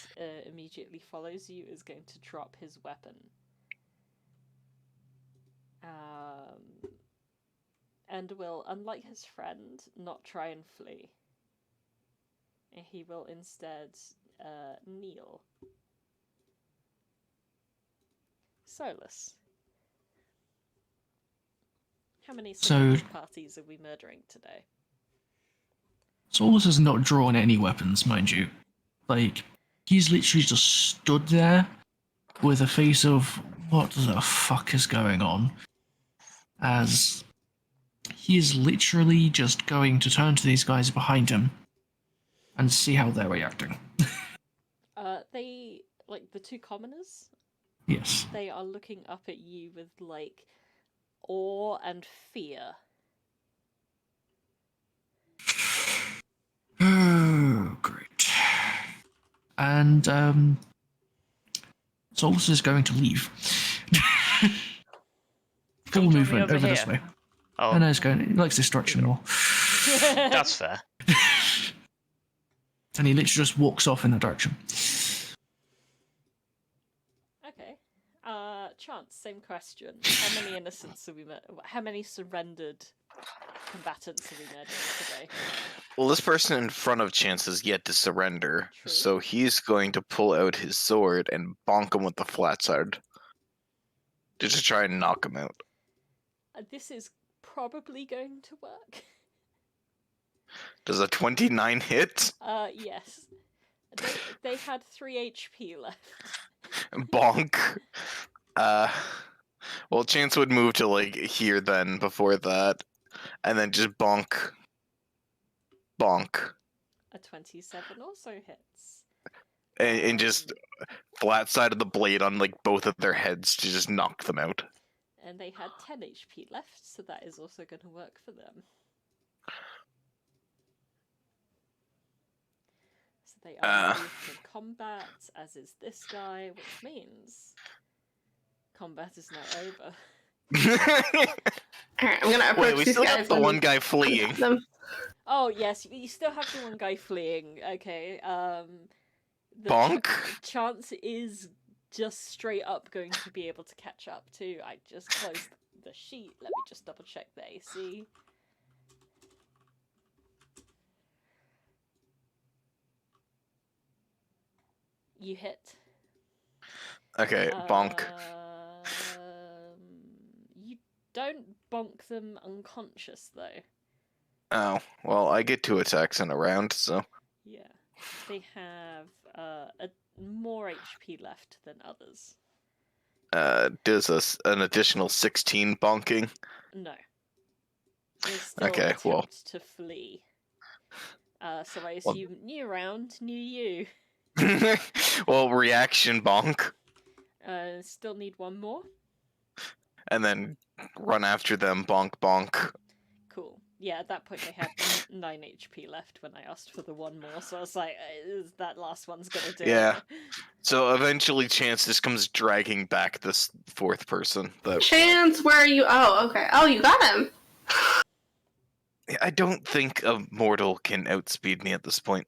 immediately follows you is going to drop his weapon. And will, unlike his friend, not try and flee. He will instead kneel. Solas. How many parties are we murdering today? Solas has not drawn any weapons, mind you. Like, he's literally just stood there with a face of, what the fuck is going on? As he is literally just going to turn to these guys behind him and see how they're reacting. They, like, the 2 commoners? Yes. They are looking up at you with, like, awe and fear. Oh, great. And, Solas is going to leave. Full Come join me movement over this here. way. Oh, And he likes destruction more. that's fair. And he literally just walks off in that direction. Okay. Chance, same question. How many innocents have we met? How many surrendered combatants have we murdered today? Well, this person in front of Chance has yet to surrender, True. so he's going to pull out his sword and bonk him with the flat side. Just to try and knock him out. This is probably going to work. Does a 29 hit? Yes. They had 3 HP left. Bonk. Well, Chance would move to, like, here then, before that. And then just bonk. Bonk. A 27 also hits. And just flat side of the blade on, like, both of their heads to just knock them out. And they had 10 HP left, so that is also going to work for them. So they are moved to combat, as is this guy, which means combat is now over. Alright, I'm gonna approach Wait, we these still guys. have the and one guy fleeing. them. Oh yes, you still have the one guy fleeing. Okay. The Bonk. Chance is just straight up going to be able to catch up too. I just closed the sheet. Let me just double check the AC. You hit. Okay, bonk. You don't bonk them unconscious though. Oh, well, I get 2 attacks in a round, so... Yeah. They have more HP left than others. Does an additional 16 bonking? No. They still Okay, attempt well. to flee. So I assume new round, new you. Well, reaction bonk, Still need one more. and then run after them, bonk bonk. Cool. Yeah, at that point they had 9 HP left when I asked for the one more, so I was like, that last one's gonna do Yeah. it. So eventually, Chance just comes dragging back this fourth person. Chance, where are you? Oh, okay. Oh, you got him. I don't think a mortal can outspeed me at this point.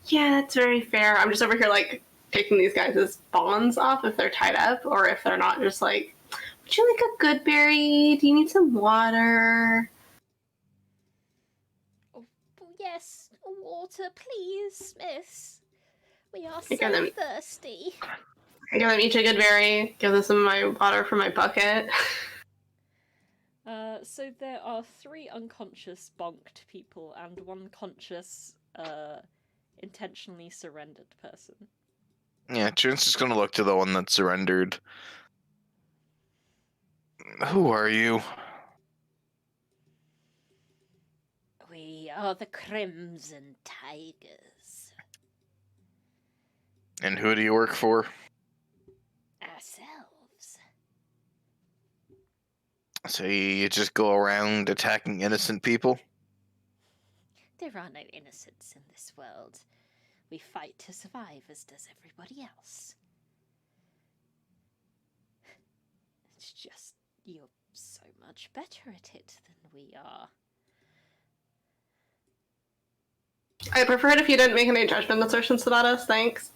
Yeah, that's very fair. I'm just over here, like, picking these guys' bonds off if they're tied up, or if they're not, just like, would you like a good berry? Do you need some water? Oh, yes, water, please, miss. We are I got them. thirsty. I give them each a good berry, give them some of my water from my bucket. So there are 3 unconscious bonked people and 1 conscious, intentionally surrendered person. Yeah, Chance is gonna look to the one that surrendered. Who are you? We are the Crimson Tigers. And who do you work for? Ourselves. So you just go around attacking innocent people? There are no innocents in this world. We fight to survive, as does everybody else. It's just you're so much better at it than we are. I prefer it if you didn't make any judgment assertions about us, thanks.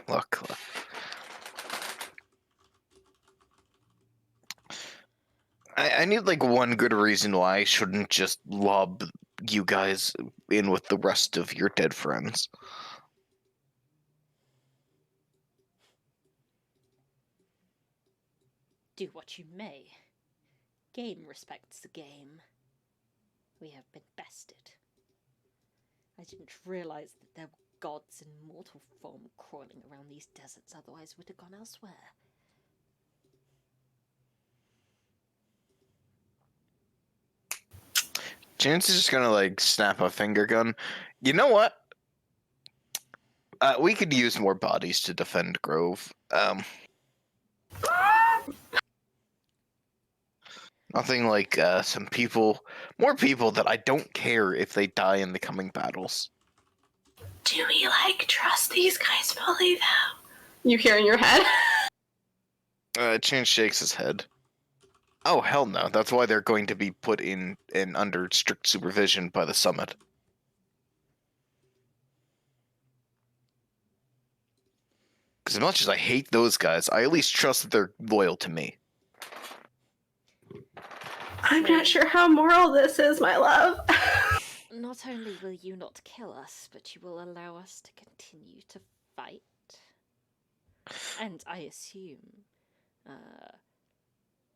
Look. I need like one good reason why I shouldn't just lob you guys in with the rest of your dead friends. Do what you may. Game respects the game. We have been bested. I didn't realize that there were gods in mortal form crawling around these deserts, otherwise we'd have gone elsewhere. Chance is just gonna like snap a finger gun. You know what? We could use more bodies to defend Grove. Nothing like some people, more people that I don't care if they die in the coming battles. Do we, like, trust these guys fully, though? You hear in your head? Chance shakes his head. Oh, hell no. That's why they're going to be put in under strict supervision by the summit. Because as much as I hate those guys, I at least trust that they're loyal to me. I'm not sure how moral this is, my love. Not only will you not kill us, but you will allow us to continue to fight. And I assume,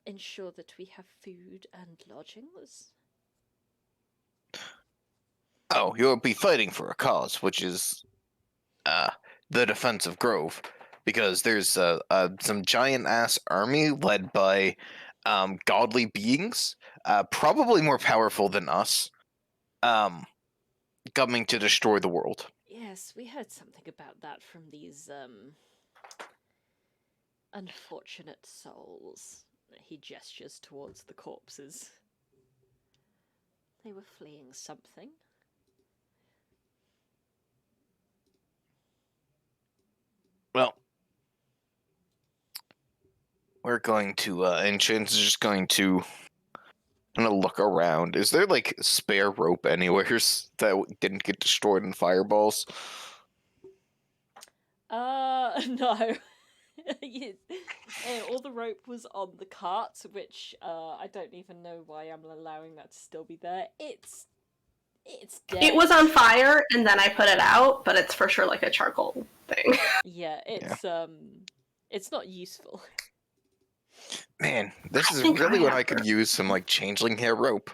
ensure that we have food and lodgings. Oh, you'll be fighting for a cause, which is the defense of Grove. Because there's some giant-ass army led by godly beings, probably more powerful than us, coming to destroy the world. Yes, we heard something about that from these, unfortunate souls. He gestures towards the corpses. They were fleeing something. Well, we're going to, and Chance is just going to look around. Is there, like, spare rope anywhere that didn't get destroyed in fireballs? No. All the rope was on the cart, which, I don't even know why I'm allowing that to still be there. It's dead. It was on fire, and then I put it out, but it's for sure, like, a charcoal thing. Yeah, it's not useful. Man, this is really when I could use some, like, changeling hair rope.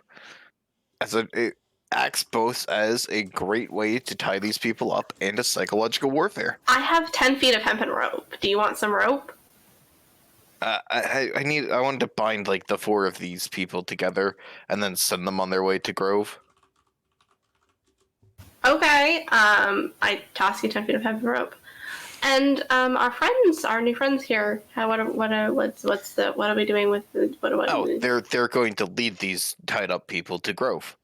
It acts both as a great way to tie these people up and a psychological warfare. I have 10 feet of hempen rope. Do you want some rope? I wanted to bind like the 4 of these people together and then send them on their way to Grove. Okay. I toss you 10 feet of heavy rope. And our new friends here. What are we doing with the They're going to lead these tied up people to Grove.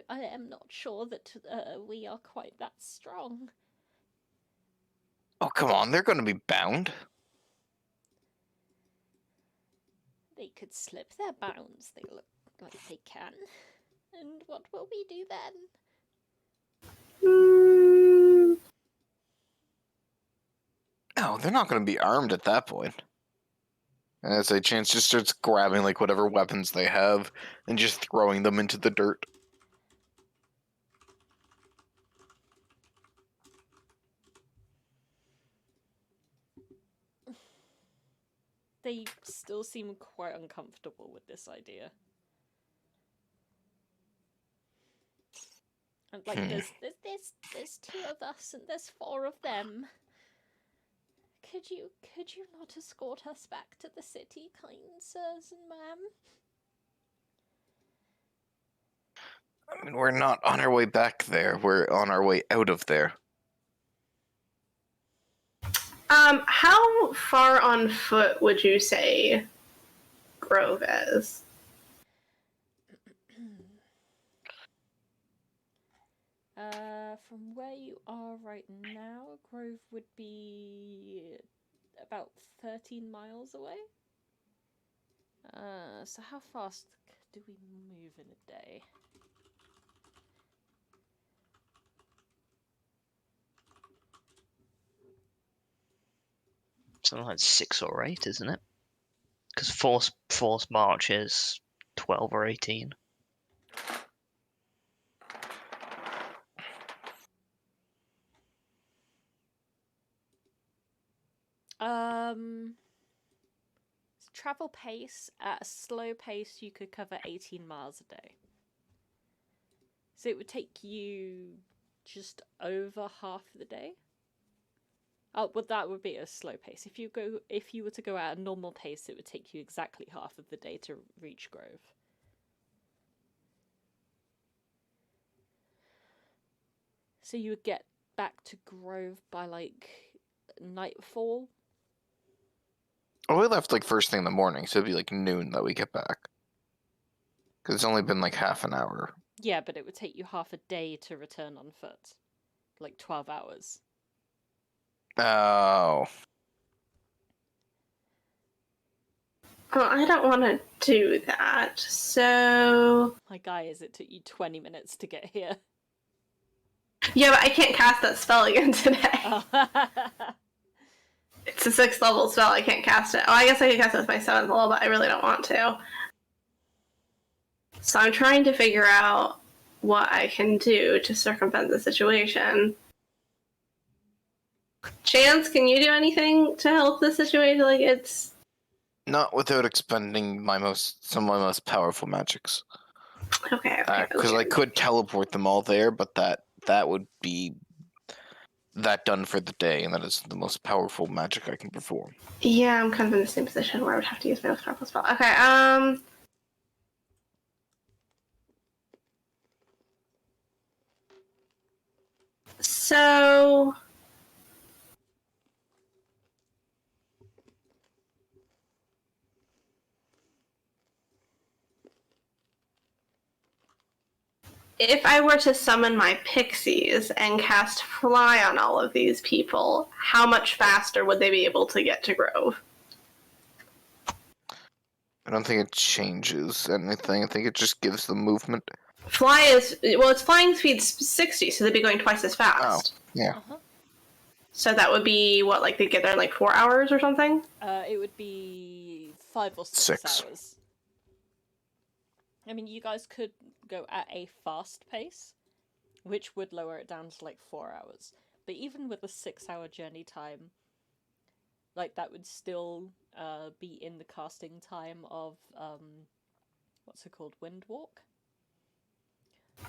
I am not sure that we are quite that strong. Oh, come on, they're going to be bound. They could slip their bounds. They look like they can. And what will we do then? No, they're not going to be armed at that point. And as a chance just starts grabbing like whatever weapons they have and just throwing them into the dirt. They still seem quite uncomfortable with this idea. And like, there's 2 of us and there's 4 of them. Could you not escort us back to the city, kind sirs and ma'am? I mean, we're not on our way back there. We're on our way out of there. How far on foot would you say Grove is? From where you are right now, Grove would be about 13 miles away. So how fast do we move in a day? Something like 6 or 8, isn't it? Because force march is 12 or 18. Travel pace, at a slow pace you could cover 18 miles a day. So it would take you just over half the day. Oh, well, that would be a slow pace. If you were to go at a normal pace, it would take you exactly half of the day to reach Grove. So you would get back to Grove by like nightfall. Oh, we left like first thing in the morning, so it'd be like noon that we get back. Because it's only been like half an hour. Yeah, but it would take you half a day to return on foot. Like 12 hours. Oh. Well, I don't want to do that, so... My guys, it took you 20 minutes to get here. Yeah, but I can't cast that spell again today. Oh. It's a 6th level spell, I can't cast it. Oh, I guess I could cast it with my 7th level, but I really don't want to. So I'm trying to figure out what I can do to circumvent the situation. Chance, can you do anything to help the situation? Like, it's... Not without expending some of my most powerful magics. Okay. Because I could teleport them all there, but that would be that done for the day, and that is the most powerful magic I can perform. Yeah, I'm kind of in the same position where I would have to use my most powerful spell. Okay, So... if I were to summon my pixies and cast Fly on all of these people, how much faster would they be able to get to Grove? I don't think it changes anything. I think it just gives them movement. Fly is... well, its flying speed's 60, so they'd be going twice as fast. Oh, yeah. Uh-huh. So that would be, what, like they'd get there in like 4 hours or something? It would be 5 or 6 6. hours. I mean, you guys could go at a fast pace, which would lower it down to like 4 hours. But even with a 6-hour journey time, like that would still be in the casting time of what's it called, Windwalk.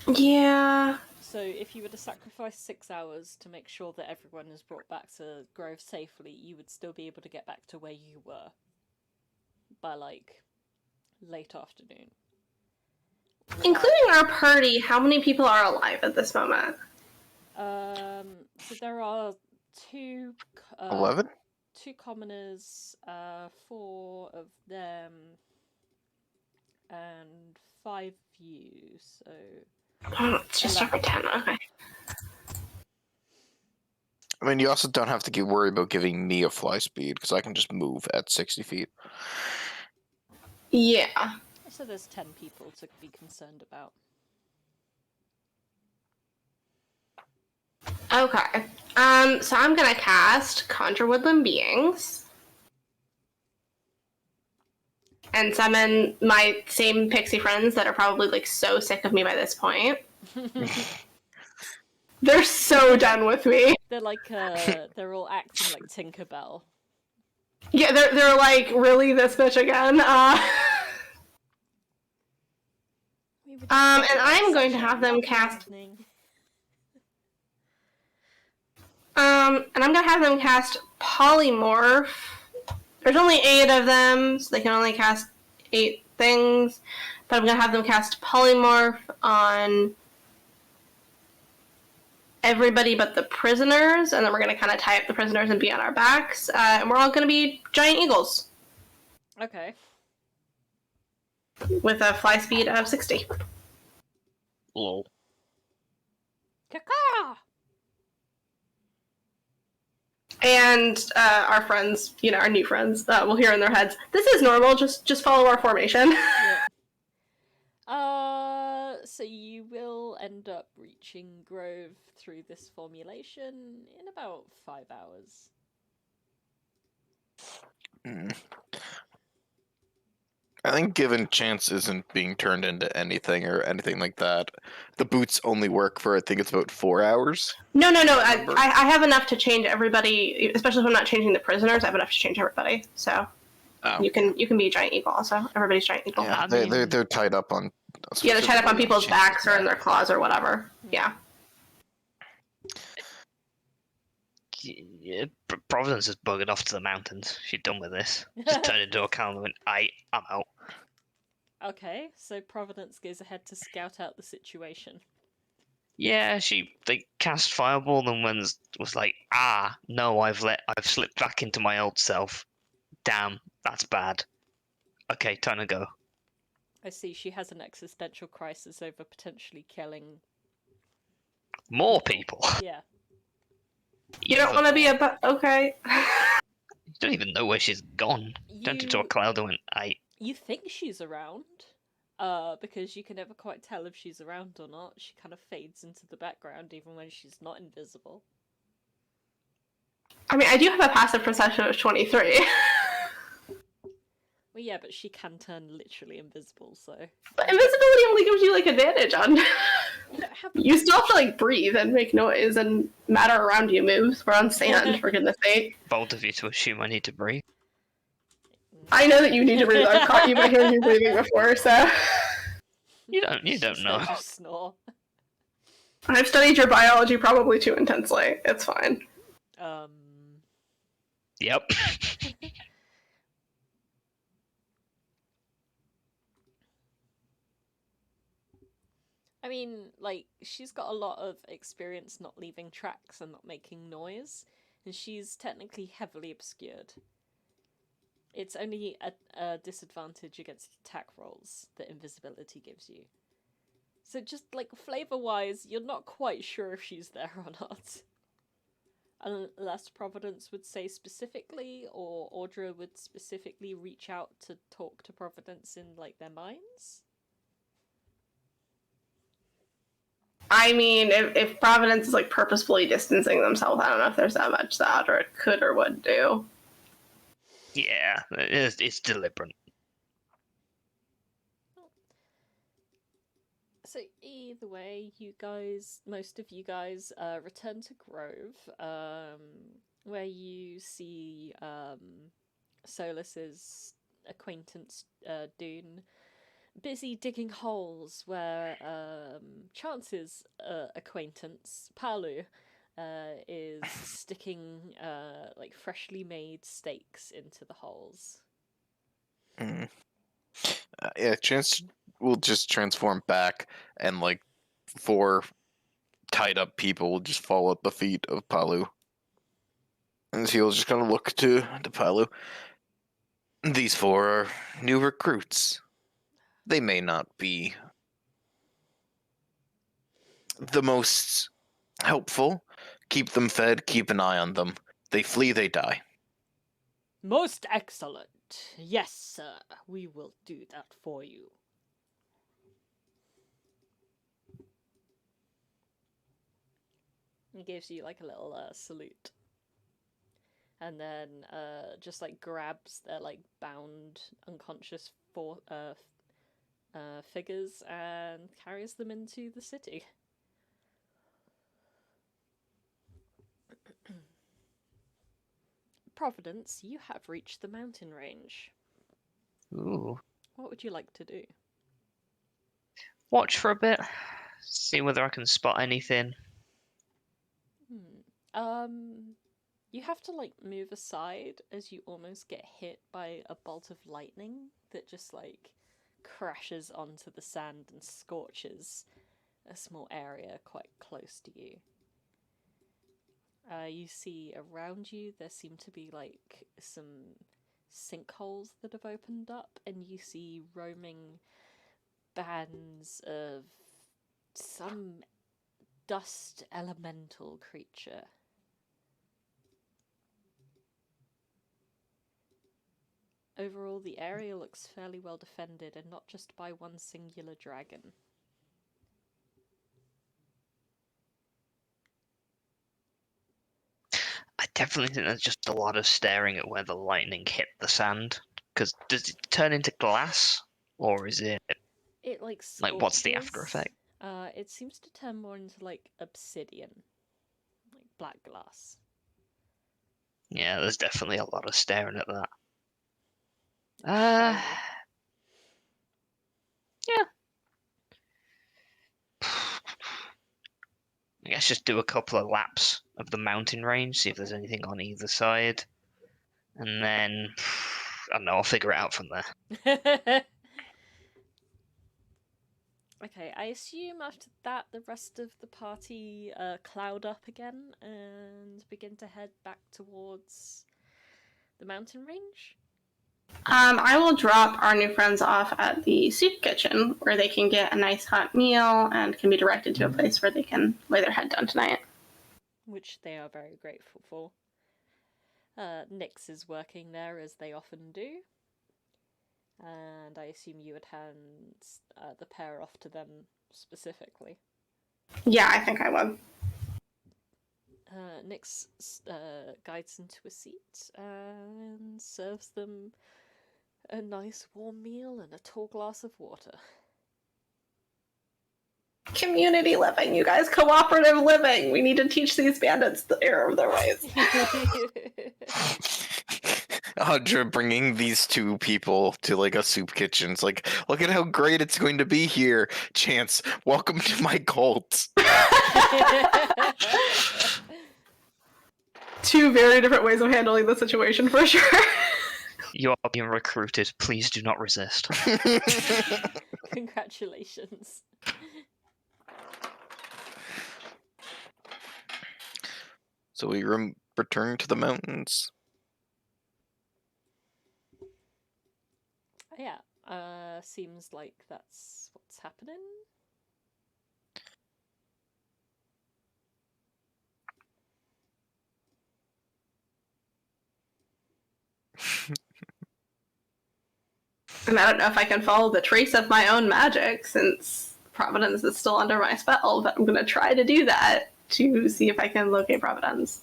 Yeah. So if you were to sacrifice 6 hours to make sure that everyone is brought back to Grove safely, you would still be able to get back to where you were by, like, late afternoon. Including our party, how many people are alive at this moment? So there are two 11? two commoners, 4 of them, and 5 you, so... Oh, it's just 11. over 10, okay. I mean, you also don't have to worry about giving me a fly speed, because I can just move at 60 feet. Yeah. So there's 10 people to be concerned about. Okay. So I'm gonna cast Conjure Woodland Beings. And summon my same pixie friends that are probably, like, so sick of me by this point. They're so done with me. They're like, they're all acting like Tinkerbell. Yeah, they're like, really, this bitch again? And I'm going to have them cast... and I'm gonna have them cast Polymorph. There's only 8 of them, so they can only cast 8 things. But I'm gonna have them cast Polymorph on everybody but the prisoners, and then we're gonna kind of tie up the prisoners and be on our backs, and we're all gonna be giant eagles. Okay. With a fly speed of 60. Lol. Kaka! And our friends, our new friends, will hear in their heads, "This is normal. Just follow our formation." Yeah. So you will end up reaching Grove through this formulation in about 5 hours. I think given chance isn't being turned into anything or anything like that, the boots only work for, I think it's about 4 hours. No. I have enough to change everybody, especially if I'm not changing the prisoners. I have enough to change everybody. So you can be a giant eagle also. Everybody's giant eagle. Yeah, they're tied up on... Yeah, they're tied up on people's backs or in their claws or whatever. Yeah. Yeah, Providence is buggered off to the mountains. She's done with this. Just turned into a cow and went, I'm out. Okay, so Providence goes ahead to scout out the situation. Yeah, they cast fireball and was like, no, I've slipped back into my old self. Damn, that's bad. Okay, time to go. I see she has an existential crisis over potentially killing More people. Yeah. You don't want to be okay. You don't even know where she's gone. Turned into a cloud and went, You think she's around, because you can never quite tell if she's around or not. She kind of fades into the background even when she's not invisible. I mean, I do have a passive perception of 23. Well, yeah, but she can turn literally invisible, so... But invisibility only gives you, like, advantage on... You still have to, like, breathe and make noise and matter around you moves. We're on sand, for goodness sake. bold of you to assume I need to breathe. I know that you need to breathe. I've caught you by hearing you breathing before, so... You don't know. You snore. I've studied your biology probably too intensely. It's fine. Yep. I mean, like, she's got a lot of experience not leaving tracks and not making noise, and she's technically heavily obscured. It's only a disadvantage against attack rolls that invisibility gives you. So just, like, flavor-wise, you're not quite sure if she's there or not. Unless Providence would say specifically, or Audra would specifically reach out to talk to Providence in, like, their minds. I mean, if Providence is, like, purposefully distancing themselves, I don't know if there's that much that Audra could or would do. Yeah, it's deliberate. So either way, most of you guys, return to Grove, where you see Solas's acquaintance Dune busy digging holes where Chance's acquaintance, Palu, is sticking like freshly made stakes into the holes. Mm. Yeah, Chance will just transform back, and like 4 tied up people will just fall at the feet of Palu. And he'll just kind of look to Palu. These 4 are new recruits. They may not be the most helpful. Keep them fed, keep an eye on them. They flee, they die. Most excellent. Yes, sir. We will do that for you. He gives you like a little salute. And then just like grabs their like bound unconscious figures and carries them into the city. Providence, you have reached the mountain range. Ooh. What would you like to do? Watch for a bit. See whether I can spot anything. You have to like move aside as you almost get hit by a bolt of lightning that just like crashes onto the sand and scorches a small area quite close to you. You see around you there seem to be like some sinkholes that have opened up, and you see roaming bands of some dust elemental creature. Overall, the area looks fairly well defended, and not just by one singular dragon. I definitely think there's just a lot of staring at where the lightning hit the sand. Because does it turn into glass, or is it It like what's the after effect? It seems to turn more into like obsidian, like black glass. Yeah, there's definitely a lot of staring at that. Shiny. Yeah. I guess just do a couple of laps of the mountain range, see if there's anything on either side, and then I don't know. I'll figure it out from there. Okay, I assume after that the rest of the party cloud up again and begin to head back towards the mountain range. I will drop our new friends off at the soup kitchen, where they can get a nice hot meal and can be directed to a place where they can lay their head down tonight. Which they are very grateful for. Nyx is working there, as they often do. And I assume you would hand the pair off to them specifically. Yeah, I think I would. Nyx guides them to a seat and serves them a nice warm meal and a tall glass of water. Community living, you guys. Cooperative living. We need to teach these bandits the error of their ways. Audra bringing these 2 people to like a soup kitchen. It's like, look at how great it's going to be here. Chance, welcome to my cult. 2 very different ways of handling the situation, for sure. You are being recruited. Please do not resist. Congratulations. So we return to the mountains. Yeah, seems like that's what's happening. And I don't know if I can follow the trace of my own magic, since Providence is still under my spell, but I'm going to try to do that to see if I can locate Providence.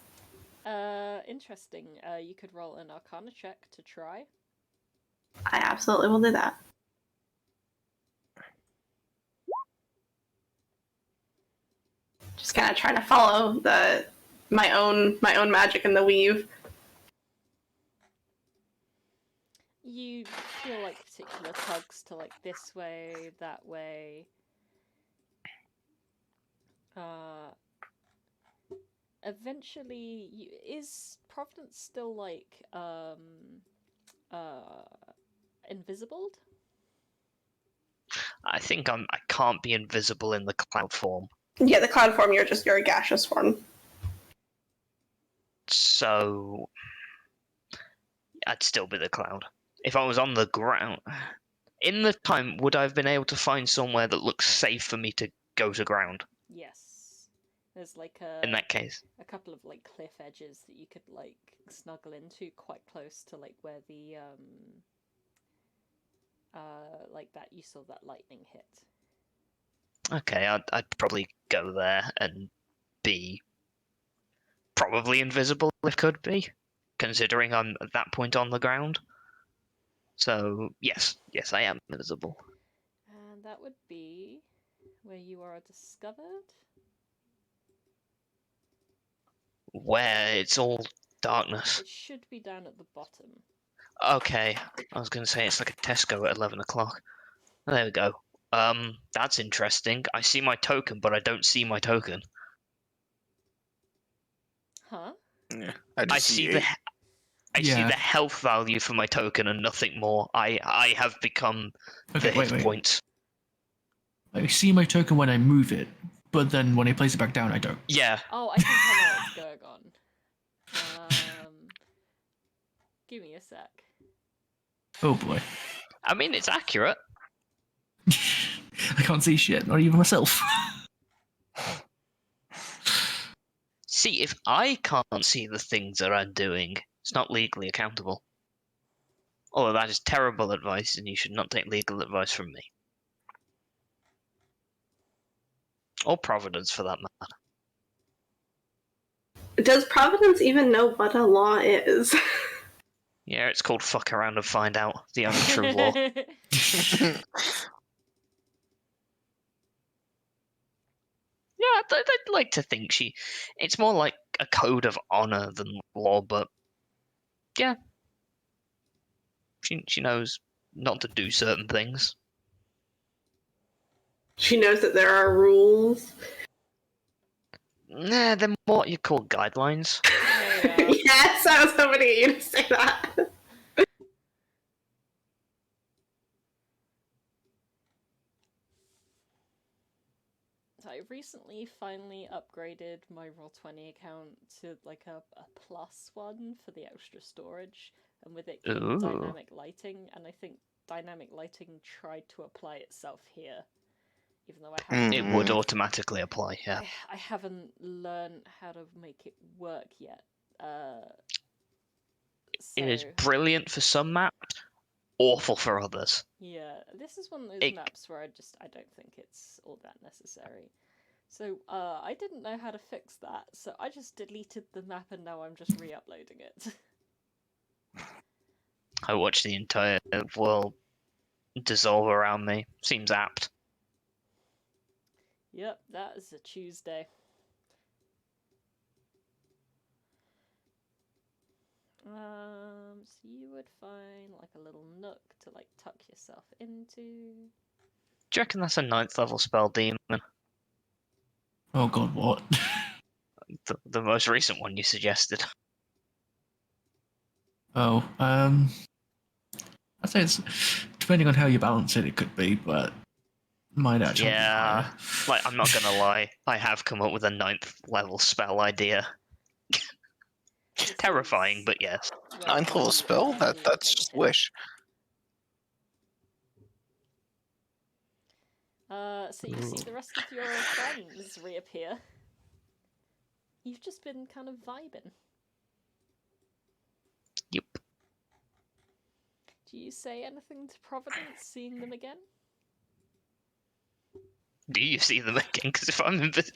Interesting. You could roll an Arcana check to try. I absolutely will do that. Just kind of trying to follow my own magic in the weave. You feel like particular tugs to like this way, that way. Eventually, is Providence still like invisible? I think I can't be invisible in the cloud form. Yeah, the cloud form, you're a gaseous form. So I'd still be the cloud. If I was on the ground, in the time, would I have been able to find somewhere that looks safe for me to go to ground? Yes. There's like a In that case, a couple of like cliff edges that you could like snuggle into quite close to like where the like that you saw that lightning hit. okay, I'd probably go there and be probably invisible if could be, considering I'm at that point on the ground. So yes, I am invisible. And that would be where you are discovered. Where it's all darkness. It should be down at the bottom. Okay, I was going to say it's like a Tesco at 11 o'clock. There we go. That's interesting. I see my token, but I don't see my token. Huh? Yeah, I see the health value for my token and nothing more. I have become the hit points. I see my token when I move it, but then when I place it back down, I don't. Yeah. Oh, I think I know what's going on. Give me a sec. Oh boy. I mean, it's accurate. I can't see shit, not even myself. See, if I can't see the things that I'm doing, it's not legally accountable. Although that is terrible advice, and you should not take legal advice from me. Or Providence, for that matter. Does Providence even know what a law is? Yeah, it's called fuck around and find out. The only true law. Yeah, I'd like to think it's more like a code of honor than law, but yeah. She knows not to do certain things. She knows that there are rules. Nah, they're more what you call guidelines. Yes, I was hoping to get you to say that. I recently finally upgraded my Roll20 account to like a +1 for the extra storage, and with it came dynamic lighting, and I think dynamic lighting tried to apply itself here, even though I haven't. It would automatically apply, yeah. I haven't learned how to make it work yet. It is brilliant for some maps, awful for others. Yeah, this is one of those maps where I don't think it's all that necessary. So I didn't know how to fix that, so I just deleted the map and now I'm just re-uploading it. I watched the entire world dissolve around me. Seems apt. Yep, that is a Tuesday. So you would find like a little nook to like tuck yourself into. Do you reckon that's a 9th level spell, demon? Oh god, what? The most recent one you suggested. Oh, I'd say it's depending on how you balance it. It could be, but might actually be higher. Like I'm not gonna lie, I have come up with a 9th level spell idea. Terrifying, but yes. 9th level spell? That's just wish. So you see the rest of your friends reappear. You've just been kind of vibing. Yep. Do you say anything to Providence, seeing them again? Do you see them again? Because if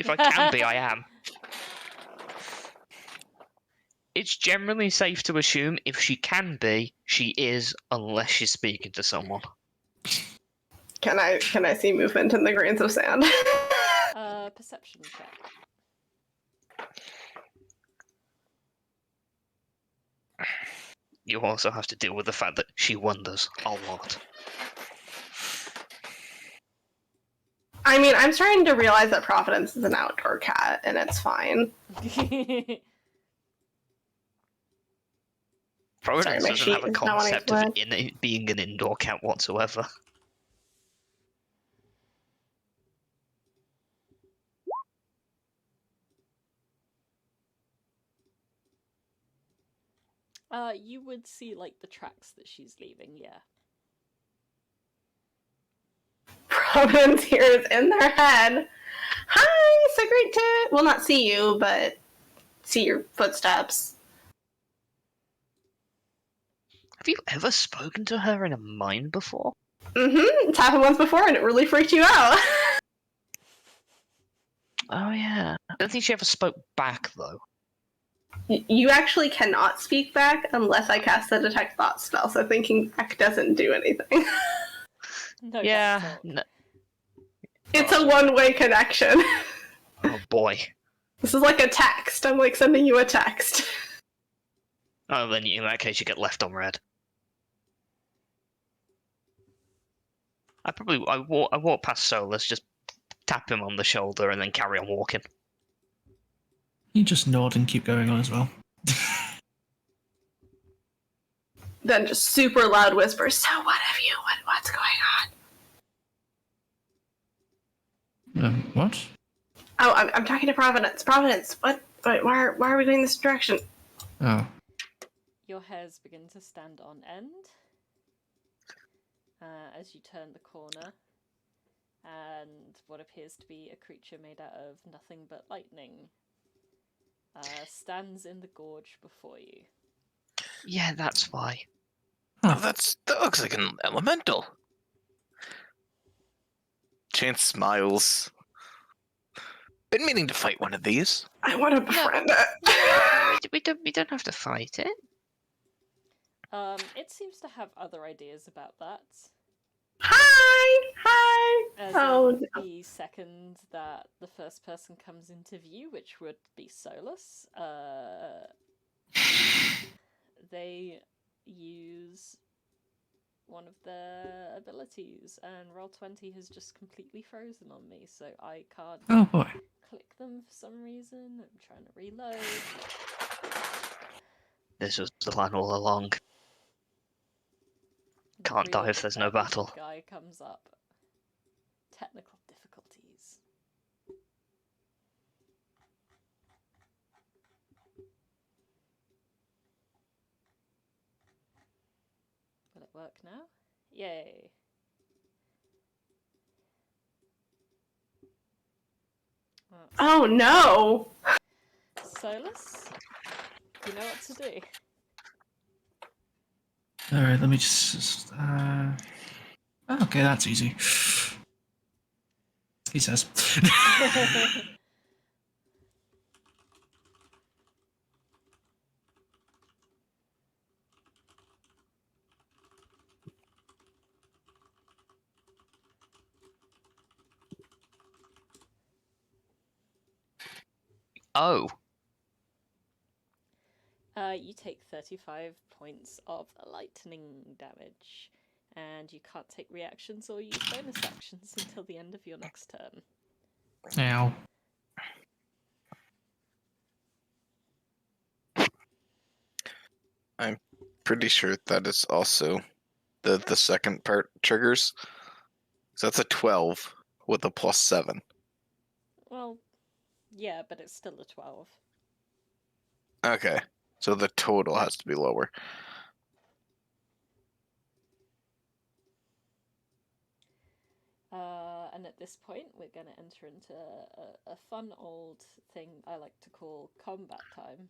I can be, I am. It's generally safe to assume if she can be, she is, unless she's speaking to someone. Can I see movement in the grains of sand? Perception check. you also have to deal with the fact that she wonders a lot. I mean, I'm starting to realize that Providence is an outdoor cat, and it's fine. Providence my doesn't sheet have a is not wanting concept to of work. being an indoor cat whatsoever. You would see, like, the tracks that she's leaving, yeah. Providence here is in their head. Hi, so great to, well, not see you, but see your footsteps. Have you ever spoken to her in a mine before? Mm-hmm. It's happened once before, and it really freaked you out. Oh yeah. I don't think she ever spoke back though. You actually cannot speak back unless I cast the Detect Thought spell, so thinking back doesn't do anything. No, Yeah. back talk. No. It's a one-way connection. Oh boy. This is like a text. I'm like sending you a text. Oh, then in that case you get left on red. I walk past Solas, just tap him on the shoulder, and then carry on walking. You just nod and keep going on as well. Then just super loud whispers. So what have you? What's going on? What? Oh, I'm talking to Providence. Providence, what? Why are we going this direction? Oh. Your hairs begin to stand on end as you turn the corner, and what appears to be a creature made out of nothing but lightning stands in the gorge before you. Yeah, that's why. Oh, that looks like an elemental. Chance smiles. Been meaning to fight one of these. I want to befriend it. We don't have to fight it. It seems to have other ideas about that. Hi! As Oh, in no. the second that the first person comes into view, which would be Solas, they use one of their abilities, and Roll20 has just completely frozen on me, so I can't Oh boy. click them for some reason. I'm trying to reload. This was the plan all along. Can't die if there's no battle. Guy comes up. Technical difficulties. Will it work now? Yay. Oh no! Solas, you know what to do. Alright, let me just... Okay, that's easy. He says. Oh. You take 35 points of lightning damage, and you can't take reactions or use bonus actions until the end of your next turn. Ow. I'm pretty sure that is also the second part triggers. So that's a 12 with a +7. Well, yeah, but it's still a 12. Okay, so the total has to be lower. And at this point, we're going to enter into a fun old thing I like to call combat time.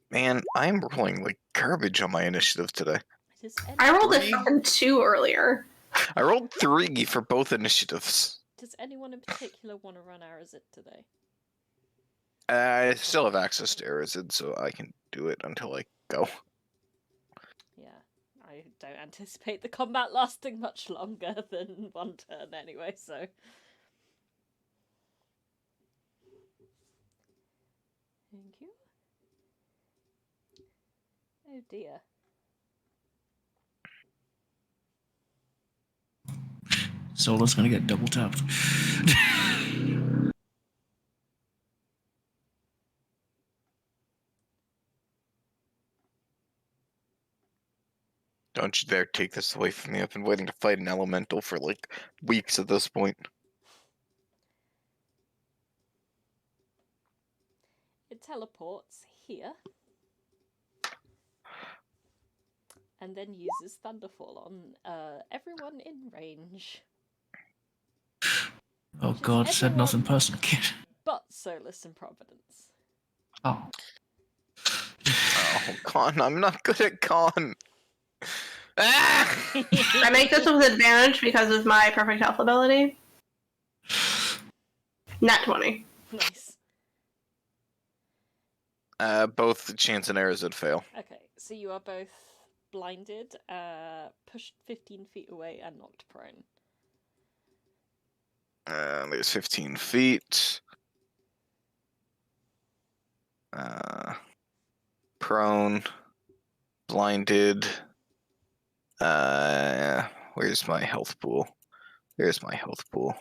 Man, I'm rolling like garbage on my initiative today. I rolled a Three? 2 earlier. I rolled 3 for both initiatives. Does anyone in particular want to run Arazid today? I still have access to Arazid, so I can do it until I go. Yeah, I don't anticipate the combat lasting much longer than one turn anyway, so... Thank you. Oh dear. Solas gonna get double tapped. Don't you dare take this away from me. I've been waiting to fight an elemental for like weeks at this point. It teleports here. And then uses Thunderfall on everyone in range. Oh Which is god, said nothing everyone personal, kid. But Solas and Providence. Oh. Oh, Con, I'm not good at Con. Ah! I make this with advantage because of my perfect health ability. Nat 20. Nice. Both Chance and Arazid fail. Okay, so you are both blinded, pushed 15 feet away, and knocked prone. There's 15 feet. Prone. Blinded. Where's my health pool? There's my health pool.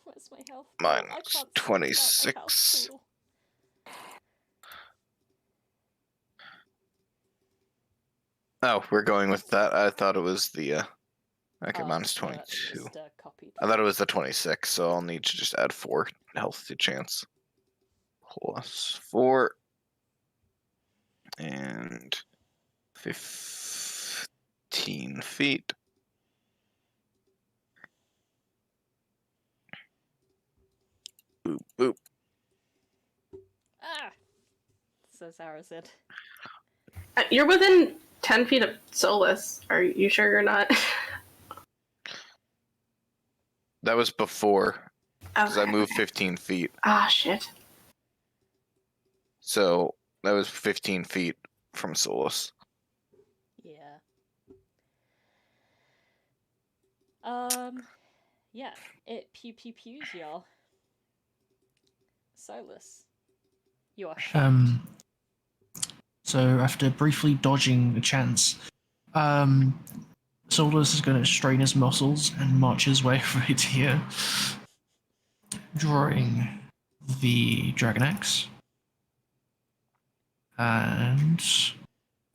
Where's my health pool? Minus I can't see without my 26. health pool. Oh, we're going with that. I thought it was the okay, Oh, minus just, 22. just, copied. I thought it was the 26, so I'll need to just add 4 health to Chance. Plus 4. And 15 feet. Boop, boop. Ah! Says Arazid. You're within 10 feet of Solas. Are you sure you're not? That was before, because I Okay. moved 15 feet. Ah, shit. So that was 15 feet from Solas. Yeah. Yeah, it pews y'all. Solas. You are shocked. So after briefly dodging the chance, Solas is going to strain his muscles and march his way right here, drawing the dragon axe and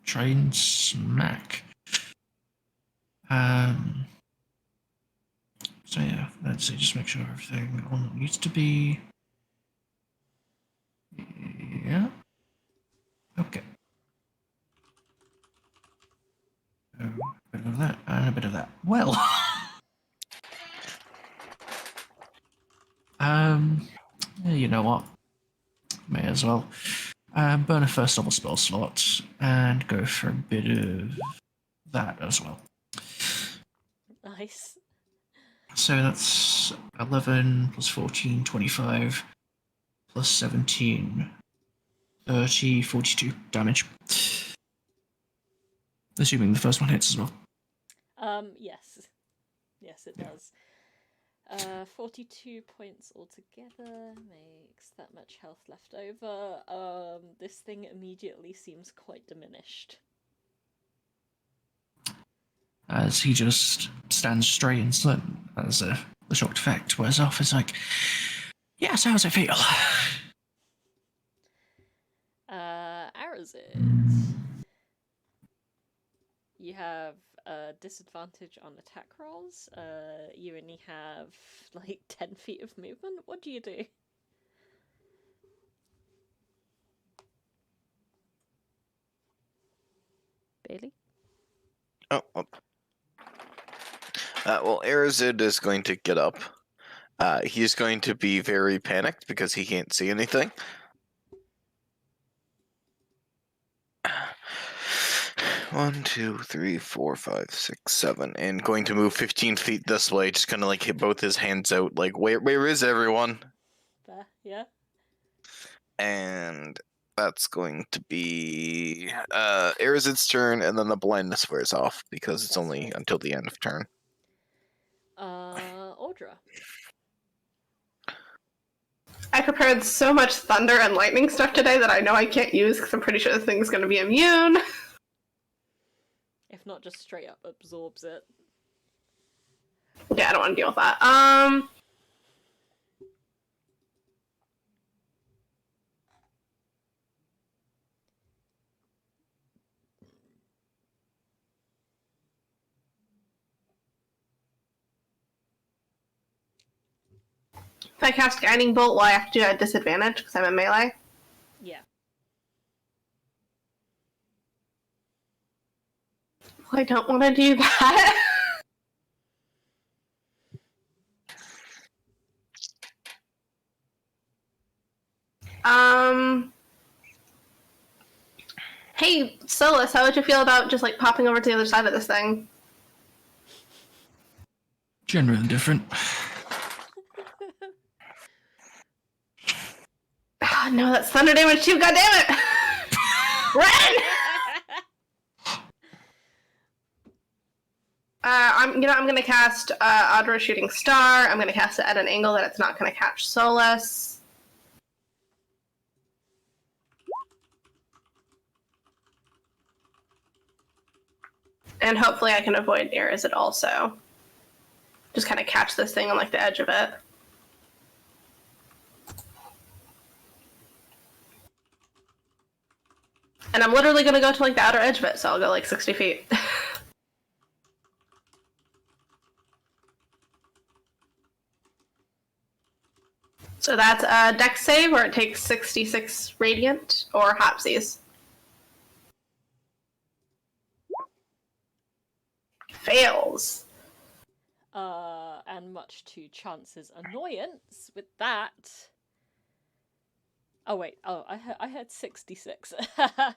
try and smack. So yeah, let's see, just make sure everything on what needs to be. Yeah. Okay. A bit of that and a bit of that. Well. You know what? May as well. Burn a first level spell slot and go for a bit of that as well. Nice. So that's 11 plus 14, 25, plus 17, 30, 42 damage. Assuming the first one hits as well. Yes. Yes, it does. 42 points altogether makes that much health left over. This thing immediately seems quite diminished. As he just stands straight and slow, as the shocked effect wears off, it's like, yes, how does it feel? Arazid. You have a disadvantage on attack rolls. You only have like 10 feet of movement. What do you do? Bailey? Oh, up. Well, Arazid is going to get up. He's going to be very panicked because he can't see anything. 1, 2, 3, 4, 5, 6, 7, and going to move 15 feet this way. Just kind of like hit both his hands out, like where is everyone? There, yeah. And that's going to be Arazid's turn, and then the blindness wears off because it's That's only right. until the end of turn. Audra. I prepared so much thunder and lightning stuff today that I know I can't use because I'm pretty sure this thing's going to be immune. If not, just straight up absorbs it. Yeah, I don't want to deal with that. If I cast Guiding Bolt, will I have to do it at disadvantage because I'm in melee? Yeah. Well, I don't want to do that. Hey, Solas, how would you feel about just, like, popping over to the other side of this thing? Generally different. Oh, no, that's thunder damage too, goddammit! Run! I'm gonna cast Audra Shooting Star. I'm gonna cast it at an angle that it's not gonna catch Solas. And hopefully I can avoid Arazid also. Just kind of catch this thing on, like, the edge of it. And I'm literally gonna go to, like, the outer edge of it, so I'll go, like, 60 feet. So that's a dex save where it takes 66 radiant, or Hopsies. Fails. And much to Chance's annoyance with that. Oh wait, I heard 66. No,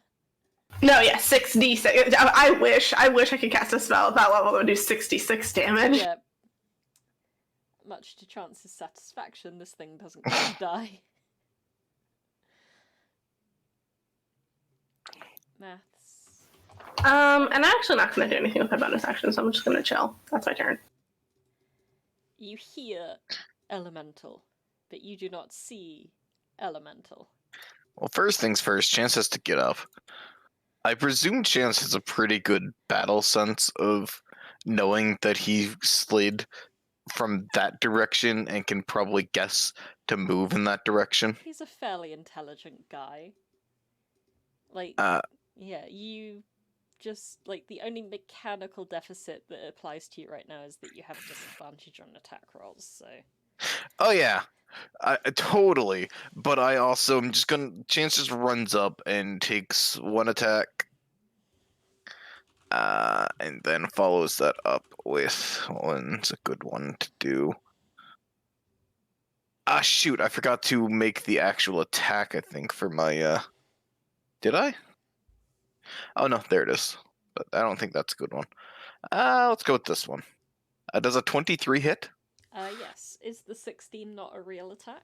yeah, 6d6. I wish I could cast a spell at that level that would do 66 damage. Yeah. Much to Chance's satisfaction, this thing doesn't quite die. Maths. And I'm actually not going to do anything with my bonus action, so I'm just going to chill. That's my turn. You hear elemental, but you do not see elemental. Well, first things first, Chance has to get up. I presume Chance has a pretty good battle sense of knowing that he slid from that direction and can probably guess to move in that direction. He's a fairly intelligent guy. Like, yeah, you just, like, the only mechanical deficit that applies to you right now is that you have disadvantage on attack rolls, so... Oh yeah, totally. But I also am just gonna... Chance just runs up and takes one attack. And then follows that up with one's a good one to do. Ah, shoot, I forgot to make the actual attack, I think, for my, Did I? Oh, no, there it is. But I don't think that's a good one. Let's go with this one. Does a 23 hit? Yes. Is the 16 not a real attack?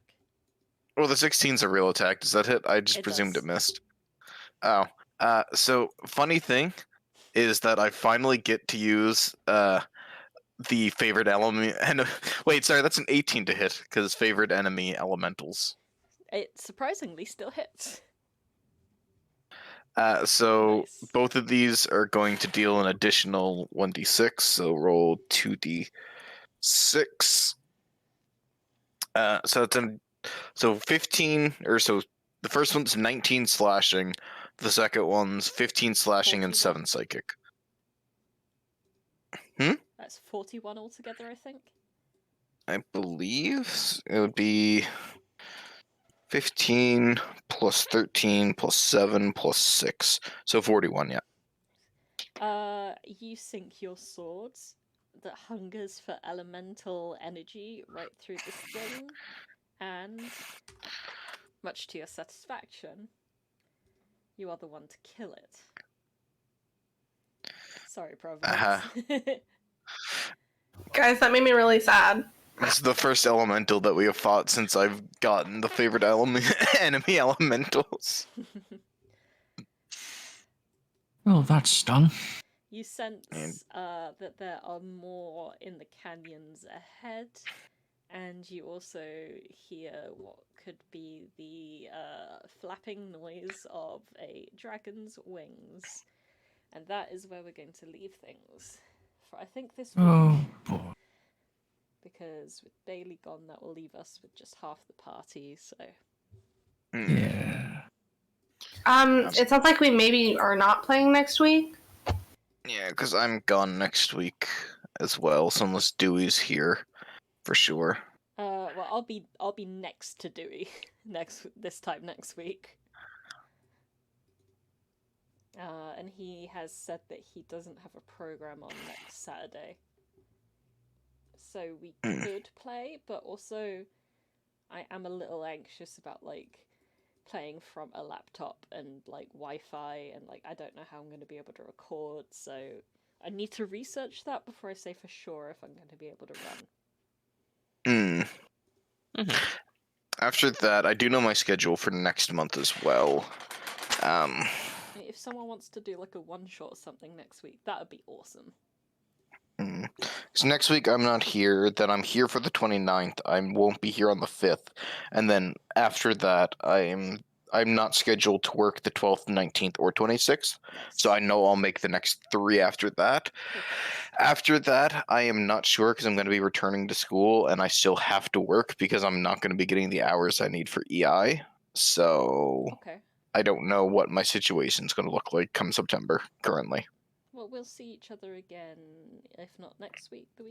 Well, the 16's a real attack. Does that hit? I just presumed it missed. Oh. So, funny thing is that I finally get to use, the favorite element... Wait, sorry, that's an 18 to hit, because favorite enemy elementals. It surprisingly still hits. So Nice. both of these are going to deal an additional 1d6, so roll 2d6. So it's so 15, or so the first one's 19 slashing, the second one's 15 slashing and 7 psychic. That's 41 altogether, I think. I believe it would be 15 plus 13 plus 7 plus 6. So 41, yeah. You sink your swords that hungers for elemental energy right through this thing, and much to your satisfaction, you are the one to kill it. Sorry, Providence. Guys, that made me really sad. This is the first elemental that we have fought since I've gotten the favorite enemy elementals. Well, that stung. You sense that there are more in the canyons ahead, And you also hear what could be the flapping noise of a dragon's wings. And that is where we're going to leave things for, I think, this week. Oh boy. Because with Bailey gone, that will leave us with just half the party, so... Yeah. It sounds like we maybe are not playing next week. Yeah, because I'm gone next week as well, so unless Dewey's here, for sure. Well, I'll be next to Dewey this time next week. And he has said that he doesn't have a program on next Saturday. So we could play, but also I am a little anxious about, like, playing from a laptop and, like, Wi-Fi, and, like, I don't know how I'm going to be able to record, so I need to research that before I say for sure if I'm going to be able to run. After that, I do know my schedule for next month as well. If someone wants to do, like, a one-shot or something next week, that would be awesome. So next week I'm not here, then I'm here for the 29th, I won't be here on the 5th, and then after that I'm not scheduled to work the 12th, 19th, or 26th, so I know I'll make the next 3 after that. Perfect. After that, I am not sure because I'm going to be returning to school, and I still have to work because I'm not going to be getting the hours I need for EI, so Okay. I don't know what my situation's going to look like come September, currently. Well, we'll see each other again, if not next week, the week